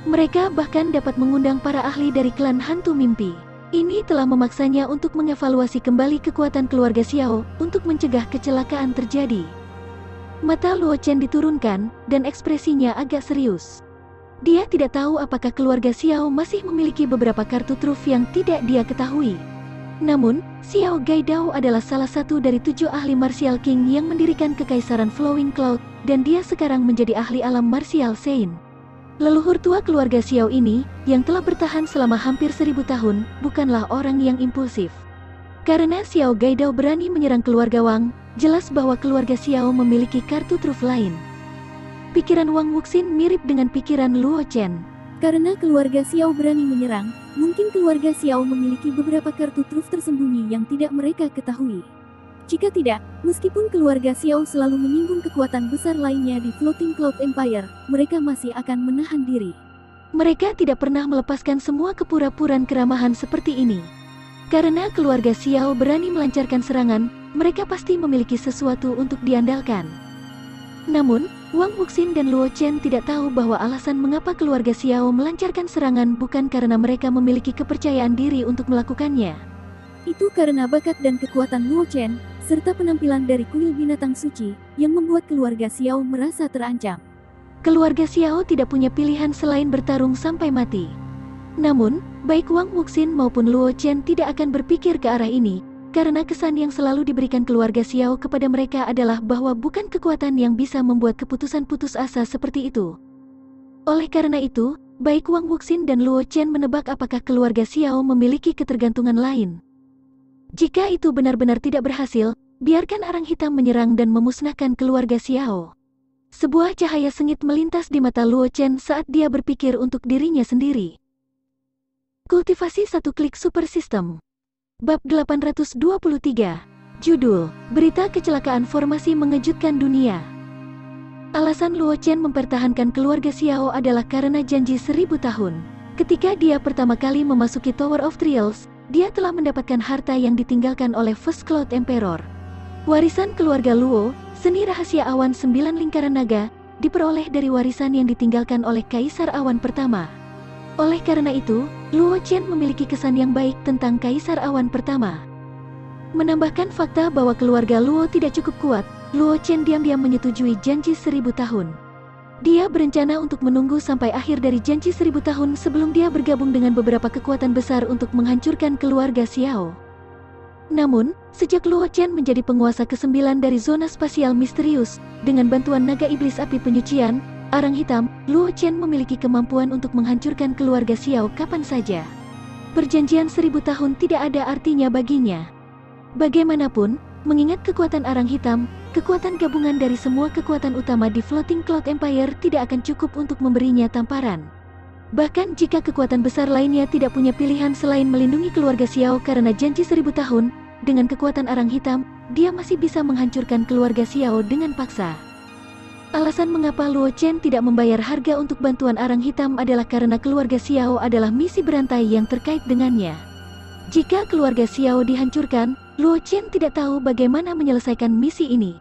Mereka bahkan dapat mengundang para ahli dari klan hantu mimpi. Ini telah memaksanya untuk mengevaluasi kembali kekuatan keluarga Xiao untuk mencegah kecelakaan terjadi. Mata Luo Chen diturunkan, dan ekspresinya agak serius. Dia tidak tahu apakah keluarga Xiao masih memiliki beberapa kartu truf yang tidak dia ketahui. Namun, Xiao Gaidao adalah salah satu dari 7 ahli martial king yang mendirikan kekaisaran Flowing Cloud, dan dia sekarang menjadi ahli alam martial Sein. Leluhur tua keluarga Xiao ini, yang telah bertahan selama hampir 1000 tahun, bukanlah orang yang impulsif. Karena Xiao Gaidao berani menyerang keluarga Wang, jelas bahwa keluarga Xiao memiliki kartu truf lain. Pikiran Wang Wuxin mirip dengan pikiran Luo Chen. Karena keluarga Xiao berani menyerang, mungkin keluarga Xiao memiliki beberapa kartu truf tersembunyi yang tidak mereka ketahui. Jika tidak, meskipun keluarga Xiao selalu menyinggung kekuatan besar lainnya di Floating Cloud Empire, mereka masih akan menahan diri. Mereka tidak pernah melepaskan semua kepura-puraan keramahan seperti ini. Karena keluarga Xiao berani melancarkan serangan, mereka pasti memiliki sesuatu untuk diandalkan. Namun, Wang Wuxin dan Luo Chen tidak tahu bahwa alasan mengapa keluarga Xiao melancarkan serangan bukan karena mereka memiliki kepercayaan diri untuk melakukannya. Itu karena bakat dan kekuatan Luo Chen, serta penampilan dari kuil binatang suci, yang membuat keluarga Xiao merasa terancam. Keluarga Xiao tidak punya pilihan selain bertarung sampai mati. Namun, baik Wang Wuxin maupun Luo Chen tidak akan berpikir ke arah ini, karena kesan yang selalu diberikan keluarga Xiao kepada mereka adalah bahwa bukan kekuatan yang bisa membuat keputusan putus asa seperti itu. Oleh karena itu, baik Wang Wuxin dan Luo Chen menebak apakah keluarga Xiao memiliki ketergantungan lain. Jika itu benar-benar tidak berhasil, biarkan arang hitam menyerang dan memusnahkan keluarga Xiao. Sebuah cahaya sengit melintas di mata Luo Chen saat dia berpikir untuk dirinya sendiri. Kultivasi 1 klik super system. Bab 823. Judul, Berita Kecelakaan Formasi Mengejutkan Dunia. Alasan Luo Chen mempertahankan keluarga Xiao adalah karena janji 1000 tahun. Ketika dia pertama kali memasuki Tower of Trials, dia telah mendapatkan harta yang ditinggalkan oleh First Cloud Emperor. Warisan keluarga Luo, seni rahasia awan 9 lingkaran naga, diperoleh dari warisan yang ditinggalkan oleh Kaisar Awan pertama. Oleh karena itu, Luo Chen memiliki kesan yang baik tentang Kaisar Awan pertama. Menambahkan fakta bahwa keluarga Luo tidak cukup kuat, Luo Chen diam-diam menyetujui janji 1000 tahun. Dia berencana untuk menunggu sampai akhir dari janji 1000 tahun sebelum dia bergabung dengan beberapa kekuatan besar untuk menghancurkan keluarga Xiao. Namun, sejak Luo Chen menjadi penguasa ke-9 dari zona spasial misterius, dengan bantuan naga iblis api penyucian, arang hitam, Luo Chen memiliki kemampuan untuk menghancurkan keluarga Xiao kapan saja. Perjanjian 1000 tahun tidak ada artinya baginya. Bagaimanapun, mengingat kekuatan arang hitam, kekuatan gabungan dari semua kekuatan utama di Floating Cloud Empire tidak akan cukup untuk memberinya tamparan. Bahkan jika kekuatan besar lainnya tidak punya pilihan selain melindungi keluarga Xiao karena janji 1000 tahun, dengan kekuatan arang hitam, dia masih bisa menghancurkan keluarga Xiao dengan paksa. Alasan mengapa Luo Chen tidak membayar harga untuk bantuan arang hitam adalah karena keluarga Xiao adalah misi berantai yang terkait dengannya. Jika keluarga Xiao dihancurkan, Luo Chen tidak tahu bagaimana menyelesaikan misi ini.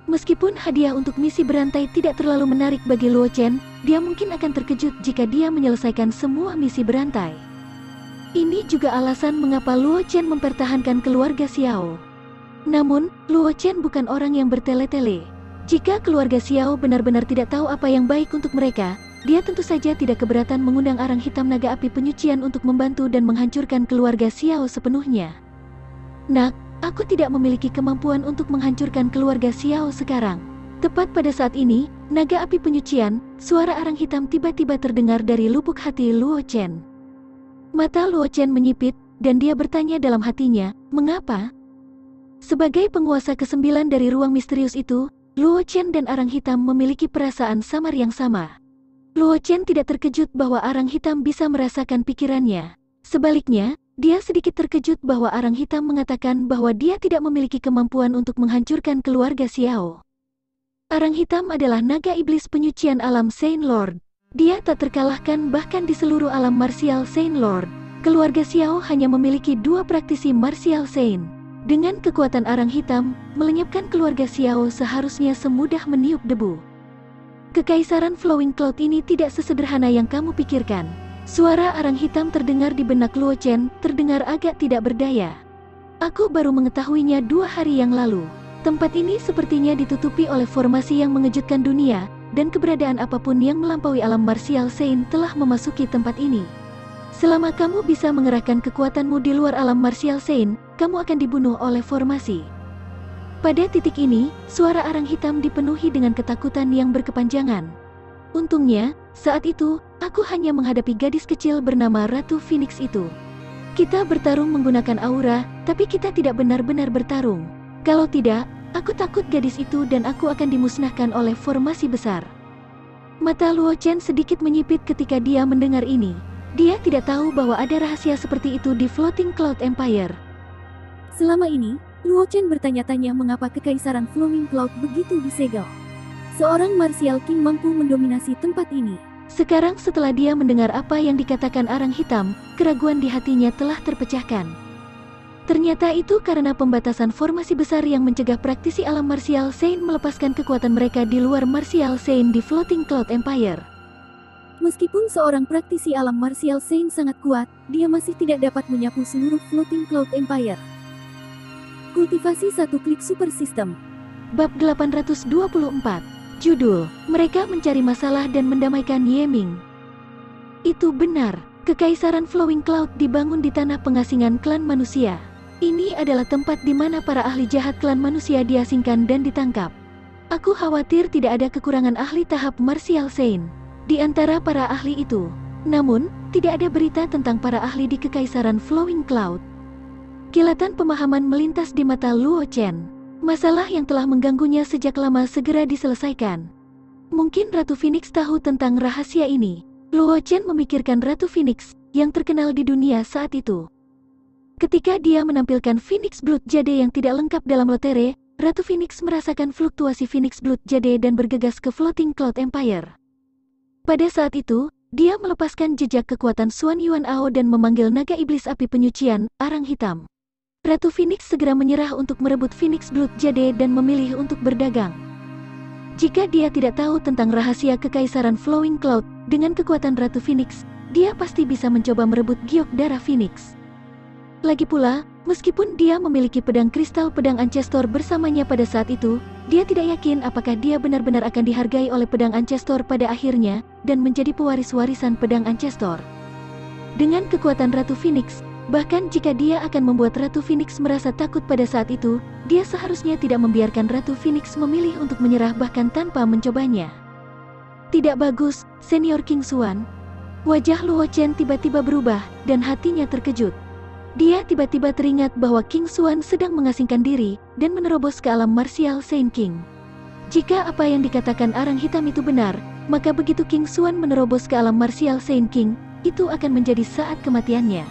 Meskipun hadiah untuk misi berantai tidak terlalu menarik bagi Luo Chen, dia mungkin akan terkejut jika dia menyelesaikan semua misi berantai. Ini juga alasan mengapa Luo Chen mempertahankan keluarga Xiao. Namun, Luo Chen bukan orang yang bertele-tele. Jika keluarga Xiao benar-benar tidak tahu apa yang baik untuk mereka, dia tentu saja tidak keberatan mengundang arang hitam naga api penyucian untuk membantu dan menghancurkan keluarga Xiao sepenuhnya. Nak, aku tidak memiliki kemampuan untuk menghancurkan keluarga Xiao sekarang. Tepat pada saat ini, naga api penyucian, suara arang hitam tiba-tiba terdengar dari lubuk hati Luo Chen. Mata Luo Chen menyipit, dan dia bertanya dalam hatinya, mengapa? Sebagai penguasa ke-9 dari ruang misterius itu, Luo Chen dan arang hitam memiliki perasaan samar yang sama. Luo Chen tidak terkejut bahwa arang hitam bisa merasakan pikirannya. Sebaliknya, dia sedikit terkejut bahwa arang hitam mengatakan bahwa dia tidak memiliki kemampuan untuk menghancurkan keluarga Xiao. Arang hitam adalah naga iblis penyucian alam Saint Lord. Dia tak terkalahkan bahkan di seluruh alam martial Saint Lord. Keluarga Xiao hanya memiliki 2 praktisi martial Saint. Dengan kekuatan arang hitam, melenyapkan keluarga Xiao seharusnya semudah meniup debu. Kekaisaran Flowing Cloud ini tidak sesederhana yang kamu pikirkan. Suara arang hitam terdengar di benak Luo Chen, terdengar agak tidak berdaya. Aku baru mengetahuinya 2 hari yang lalu. Tempat ini sepertinya ditutupi oleh formasi yang mengejutkan dunia, dan keberadaan apapun yang melampaui alam martial Saint telah memasuki tempat ini. Selama kamu bisa mengerahkan kekuatanmu di luar alam martial Saint, kamu akan dibunuh oleh formasi. Pada titik ini, suara arang hitam dipenuhi dengan ketakutan yang berkepanjangan. Untungnya, saat itu, aku hanya menghadapi gadis kecil bernama Ratu Phoenix itu. Kita bertarung menggunakan aura, tapi kita tidak benar-benar bertarung. Kalau tidak, aku takut gadis itu dan aku akan dimusnahkan oleh formasi besar. Mata Luo Chen sedikit menyipit ketika dia mendengar ini. Dia tidak tahu bahwa ada rahasia seperti itu di Floating Cloud Empire. Selama ini, Luo Chen bertanya-tanya mengapa kekaisaran Flowing Cloud begitu disegel. Seorang martial king mampu mendominasi tempat ini. Sekarang setelah dia mendengar apa yang dikatakan arang hitam, keraguan di hatinya telah terpecahkan. Ternyata itu karena pembatasan formasi besar yang mencegah praktisi alam martial Saint melepaskan kekuatan mereka di luar martial Saint di Floating Cloud Empire. Meskipun seorang praktisi alam martial Saint sangat kuat, dia masih tidak dapat menyapu seluruh Floating Cloud Empire. Kultivasi 1 klik super system. Bab 824. Judul, Mereka Mencari Masalah dan Mendamaikan Yeming. Itu benar, Kekaisaran Flowing Cloud dibangun di tanah pengasingan klan manusia. Ini adalah tempat di mana para ahli jahat klan manusia diasingkan dan ditangkap. Aku khawatir tidak ada kekurangan ahli tahap martial Saint di antara para ahli itu. Namun, tidak ada berita tentang para ahli di Kekaisaran Flowing Cloud. Kilatan pemahaman melintas di mata Luo Chen. Masalah yang telah mengganggunya sejak lama segera diselesaikan. Mungkin Ratu Phoenix tahu tentang rahasia ini. Luo Chen memikirkan Ratu Phoenix, yang terkenal di dunia saat itu. Ketika dia menampilkan Phoenix Blood Jade yang tidak lengkap dalam lotere, Ratu Phoenix merasakan fluktuasi Phoenix Blood Jade dan bergegas ke Floating Cloud Empire. Pada saat itu, dia melepaskan jejak kekuatan Xuan Yuan Ao dan memanggil naga iblis api penyucian, arang hitam. Ratu Phoenix segera menyerah untuk merebut Phoenix Blood Jade dan memilih untuk berdagang. Jika dia tidak tahu tentang rahasia Kekaisaran Flowing Cloud, dengan kekuatan Ratu Phoenix, dia pasti bisa mencoba merebut giok darah Phoenix. Lagi pula, meskipun dia memiliki pedang kristal pedang Ancestor bersamanya pada saat itu, dia tidak yakin apakah dia benar-benar akan dihargai oleh pedang Ancestor pada akhirnya, dan menjadi pewaris warisan pedang Ancestor. Dengan kekuatan Ratu Phoenix, bahkan jika dia akan membuat Ratu Phoenix merasa takut pada saat itu, dia seharusnya tidak membiarkan Ratu Phoenix memilih untuk menyerah bahkan tanpa mencobanya. Tidak bagus, Senior King Xuan. Wajah Luo Chen tiba-tiba berubah, dan hatinya terkejut. Dia tiba-tiba teringat bahwa King Xuan sedang mengasingkan diri, dan menerobos ke alam martial Saint King. Jika apa yang dikatakan arang hitam itu benar, maka begitu King Xuan menerobos ke alam martial Saint King, itu akan menjadi saat kematiannya.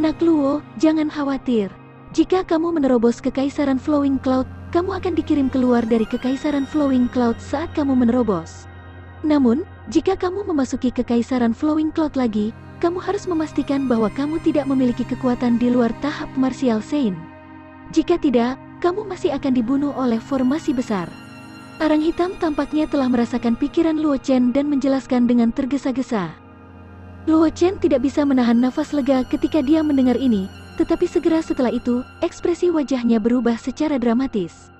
Nak Luo, jangan khawatir. Jika kamu menerobos Kekaisaran Flowing Cloud, kamu akan dikirim keluar dari Kekaisaran Flowing Cloud saat kamu menerobos. Namun, jika kamu memasuki Kekaisaran Flowing Cloud lagi, kamu harus memastikan bahwa kamu tidak memiliki kekuatan di luar tahap martial Saint. Jika tidak, kamu masih akan dibunuh oleh formasi besar. Arang hitam tampaknya telah merasakan pikiran Luo Chen dan menjelaskan dengan tergesa-gesa. Luo Chen tidak bisa menahan nafas lega ketika dia mendengar ini, tetapi segera setelah itu, ekspresi wajahnya berubah secara dramatis.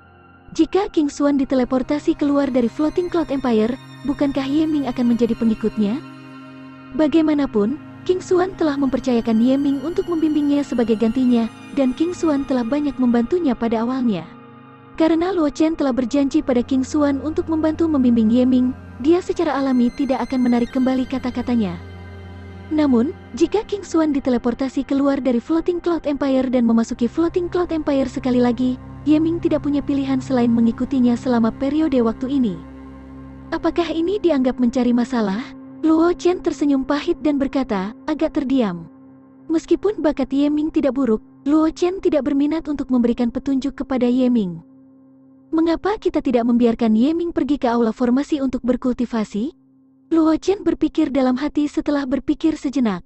Jika King Xuan diteleportasi keluar dari Floating Cloud Empire, bukankah Yeming akan menjadi pengikutnya? Bagaimanapun, King Xuan telah mempercayakan Yeming untuk membimbingnya sebagai gantinya, dan King Xuan telah banyak membantunya pada awalnya. Karena Luo Chen telah berjanji pada King Xuan untuk membantu membimbing Ye Ming, dia secara alami tidak akan menarik kembali kata-katanya. Namun, jika King Xuan diteleportasi keluar dari Floating Cloud Empire dan memasuki Floating Cloud Empire sekali lagi, Ye Ming tidak punya pilihan selain mengikutinya selama periode waktu ini. Apakah ini dianggap mencari masalah? Luo Chen tersenyum pahit dan berkata, agak terdiam. Meskipun bakat Ye Ming tidak buruk, Luo Chen tidak berminat untuk memberikan petunjuk kepada Ye Ming. Mengapa kita tidak membiarkan Ye Ming pergi ke aula formasi untuk berkultivasi? Luo Chen berpikir dalam hati setelah berpikir sejenak.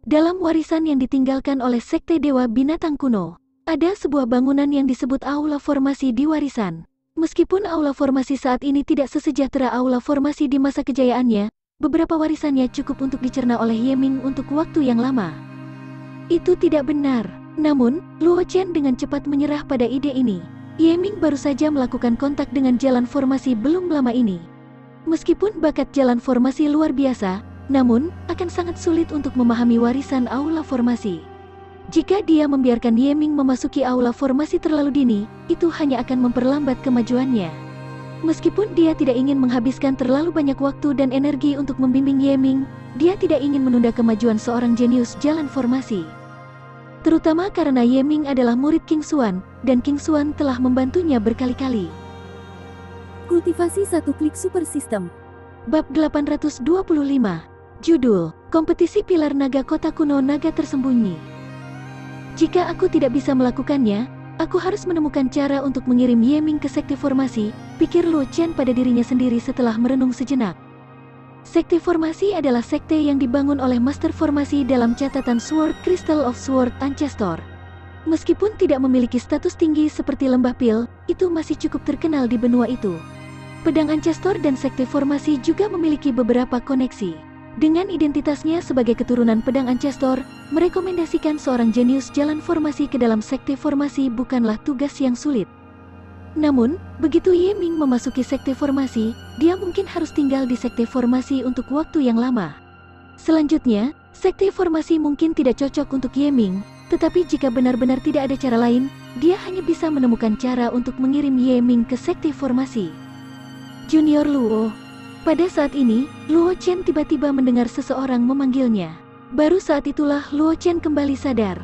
Dalam warisan yang ditinggalkan oleh Sekte Dewa Binatang Kuno, ada sebuah bangunan yang disebut Aula Formasi di warisan. Meskipun Aula Formasi saat ini tidak sesejahtera Aula Formasi di masa kejayaannya, beberapa warisannya cukup untuk dicerna oleh Ye Ming untuk waktu yang lama. Itu tidak benar. Namun, Luo Chen dengan cepat menyerah pada ide ini. Ye Ming baru saja melakukan kontak dengan jalan formasi belum lama ini. Meskipun bakat jalan formasi luar biasa, namun akan sangat sulit untuk memahami warisan aula formasi. Jika dia membiarkan Ye Ming memasuki aula formasi terlalu dini, itu hanya akan memperlambat kemajuannya. Meskipun dia tidak ingin menghabiskan terlalu banyak waktu dan energi untuk membimbing Ye Ming, dia tidak ingin menunda kemajuan seorang jenius jalan formasi. Terutama karena Ye Ming adalah murid King Xuan, dan King Xuan telah membantunya berkali-kali. Kultivasi satu klik super system. Bab 825. Judul, Kompetisi Pilar Naga Kota Kuno Naga Tersembunyi. Jika aku tidak bisa melakukannya, aku harus menemukan cara untuk mengirim Ye Ming ke sekte formasi, pikir Luo Chen pada dirinya sendiri setelah merenung sejenak. Sekte formasi adalah sekte yang dibangun oleh Master Formasi dalam catatan Sword Crystal of Sword Ancestor. Meskipun tidak memiliki status tinggi seperti Lembah Pil, itu masih cukup terkenal di benua itu. Pedang Ancestor dan Sekte Formasi juga memiliki beberapa koneksi. Dengan identitasnya sebagai keturunan Pedang Ancestor, merekomendasikan seorang jenius jalan formasi ke dalam Sekte Formasi bukanlah tugas yang sulit. Namun, begitu Ye Ming memasuki Sekte Formasi, dia mungkin harus tinggal di Sekte Formasi untuk waktu yang lama. Selanjutnya, Sekte Formasi mungkin tidak cocok untuk Ye Ming, tetapi jika benar-benar tidak ada cara lain, dia hanya bisa menemukan cara untuk mengirim Ye Ming ke Sekte Formasi. Junior Luo. Pada saat ini, Luo Chen tiba-tiba mendengar seseorang memanggilnya. Baru saat itulah Luo Chen kembali sadar.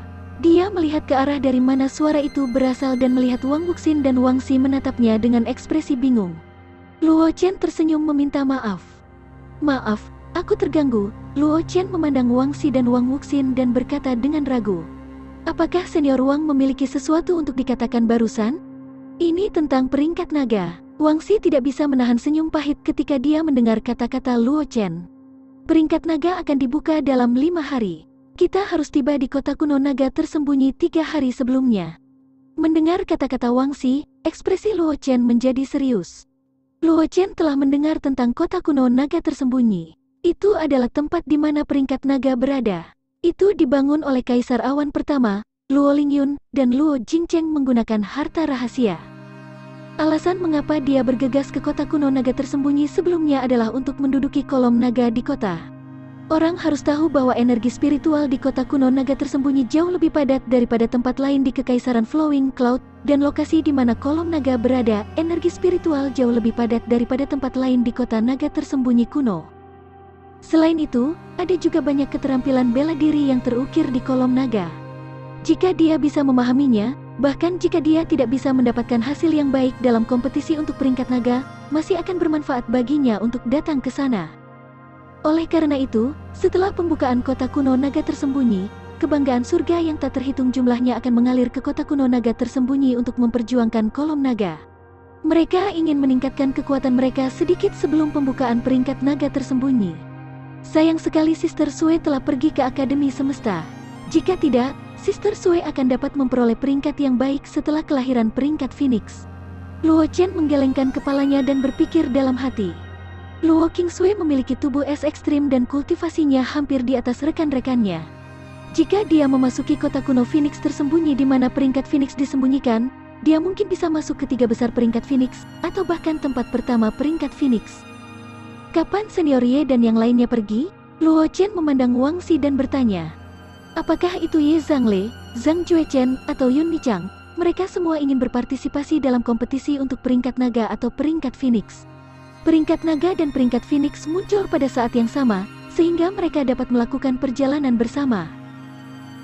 Dia melihat ke arah dari mana suara itu berasal dan melihat Wang Wuxin dan Wang Xi menatapnya dengan ekspresi bingung. Luo Chen tersenyum meminta maaf. Maaf, aku terganggu. Luo Chen memandang Wang Xi dan Wang Wuxin dan berkata dengan ragu. Apakah senior Wang memiliki sesuatu untuk dikatakan barusan? Ini tentang peringkat naga. Wang Xi tidak bisa menahan senyum pahit ketika dia mendengar kata-kata Luo Chen. Peringkat naga akan dibuka dalam 5 hari. Kita harus tiba di kota kuno naga tersembunyi 3 hari sebelumnya. Mendengar kata-kata Wang Xi, ekspresi Luo Chen menjadi serius. Luo Chen telah mendengar tentang kota kuno naga tersembunyi. Itu adalah tempat di mana peringkat naga berada. Itu dibangun oleh Kaisar Awan pertama, Luo Lingyun, dan Luo Jingcheng menggunakan harta rahasia. Alasan mengapa dia bergegas ke kota kuno naga tersembunyi sebelumnya adalah untuk menduduki kolom naga di kota. Orang harus tahu bahwa energi spiritual di kota kuno naga tersembunyi jauh lebih padat daripada tempat lain di Kekaisaran Flowing Cloud, dan lokasi di mana kolom naga berada, energi spiritual jauh lebih padat daripada tempat lain di kota naga tersembunyi kuno. Selain itu, ada juga banyak keterampilan bela diri yang terukir di kolom naga. Jika dia bisa memahaminya, bahkan jika dia tidak bisa mendapatkan hasil yang baik dalam kompetisi untuk peringkat naga, masih akan bermanfaat baginya untuk datang ke sana. Oleh karena itu, setelah pembukaan kota kuno naga tersembunyi, kebanggaan surga yang tak terhitung jumlahnya akan mengalir ke kota kuno naga tersembunyi untuk memperjuangkan kolom naga. Mereka ingin meningkatkan kekuatan mereka sedikit sebelum pembukaan peringkat naga tersembunyi. Sayang sekali Sister Sue telah pergi ke Akademi Semesta. Jika tidak, Sister Sue akan dapat memperoleh peringkat yang baik setelah kelahiran peringkat Phoenix. Luo Chen menggelengkan kepalanya dan berpikir dalam hati. Luo Qingsui memiliki tubuh es ekstrim dan kultivasinya hampir di atas rekan-rekannya. Jika dia memasuki kota kuno Phoenix tersembunyi di mana peringkat Phoenix disembunyikan, dia mungkin bisa masuk ke 3 besar peringkat Phoenix, atau bahkan tempat pertama peringkat Phoenix. Kapan senior Ye dan yang lainnya pergi? Luo Chen memandang Wang Xi dan bertanya. Apakah itu Ye Zhangle, Zhang Juechen, atau Yun Nichang? Mereka semua ingin berpartisipasi dalam kompetisi untuk peringkat naga atau peringkat Phoenix. Peringkat naga dan peringkat Phoenix muncul pada saat yang sama, sehingga mereka dapat melakukan perjalanan bersama.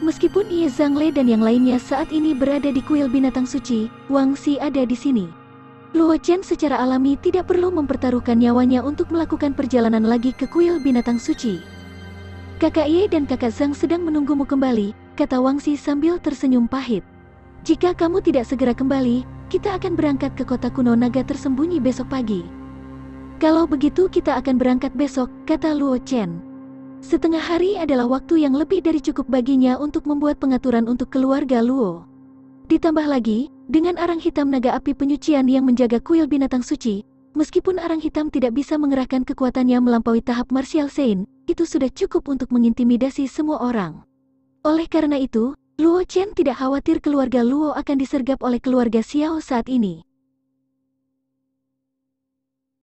Meskipun Ye Zhangle dan yang lainnya saat ini berada di kuil binatang suci, Wang Xi ada di sini. Luo Chen secara alami tidak perlu mempertaruhkan nyawanya untuk melakukan perjalanan lagi ke kuil binatang suci. Kakak Ye dan kakak Zhang sedang menunggumu kembali, kata Wang Xi sambil tersenyum pahit. Jika kamu tidak segera kembali, kita akan berangkat ke kota kuno naga tersembunyi besok pagi. Kalau begitu kita akan berangkat besok, kata Luo Chen. Setengah hari adalah waktu yang lebih dari cukup baginya untuk membuat pengaturan untuk keluarga Luo. Ditambah lagi, dengan arang hitam naga api penyucian yang menjaga kuil binatang suci, meskipun arang hitam tidak bisa mengerahkan kekuatannya melampaui tahap Martial Saint, itu sudah cukup untuk mengintimidasi semua orang. Oleh karena itu, Luo Chen tidak khawatir keluarga Luo akan disergap oleh keluarga Xiao saat ini.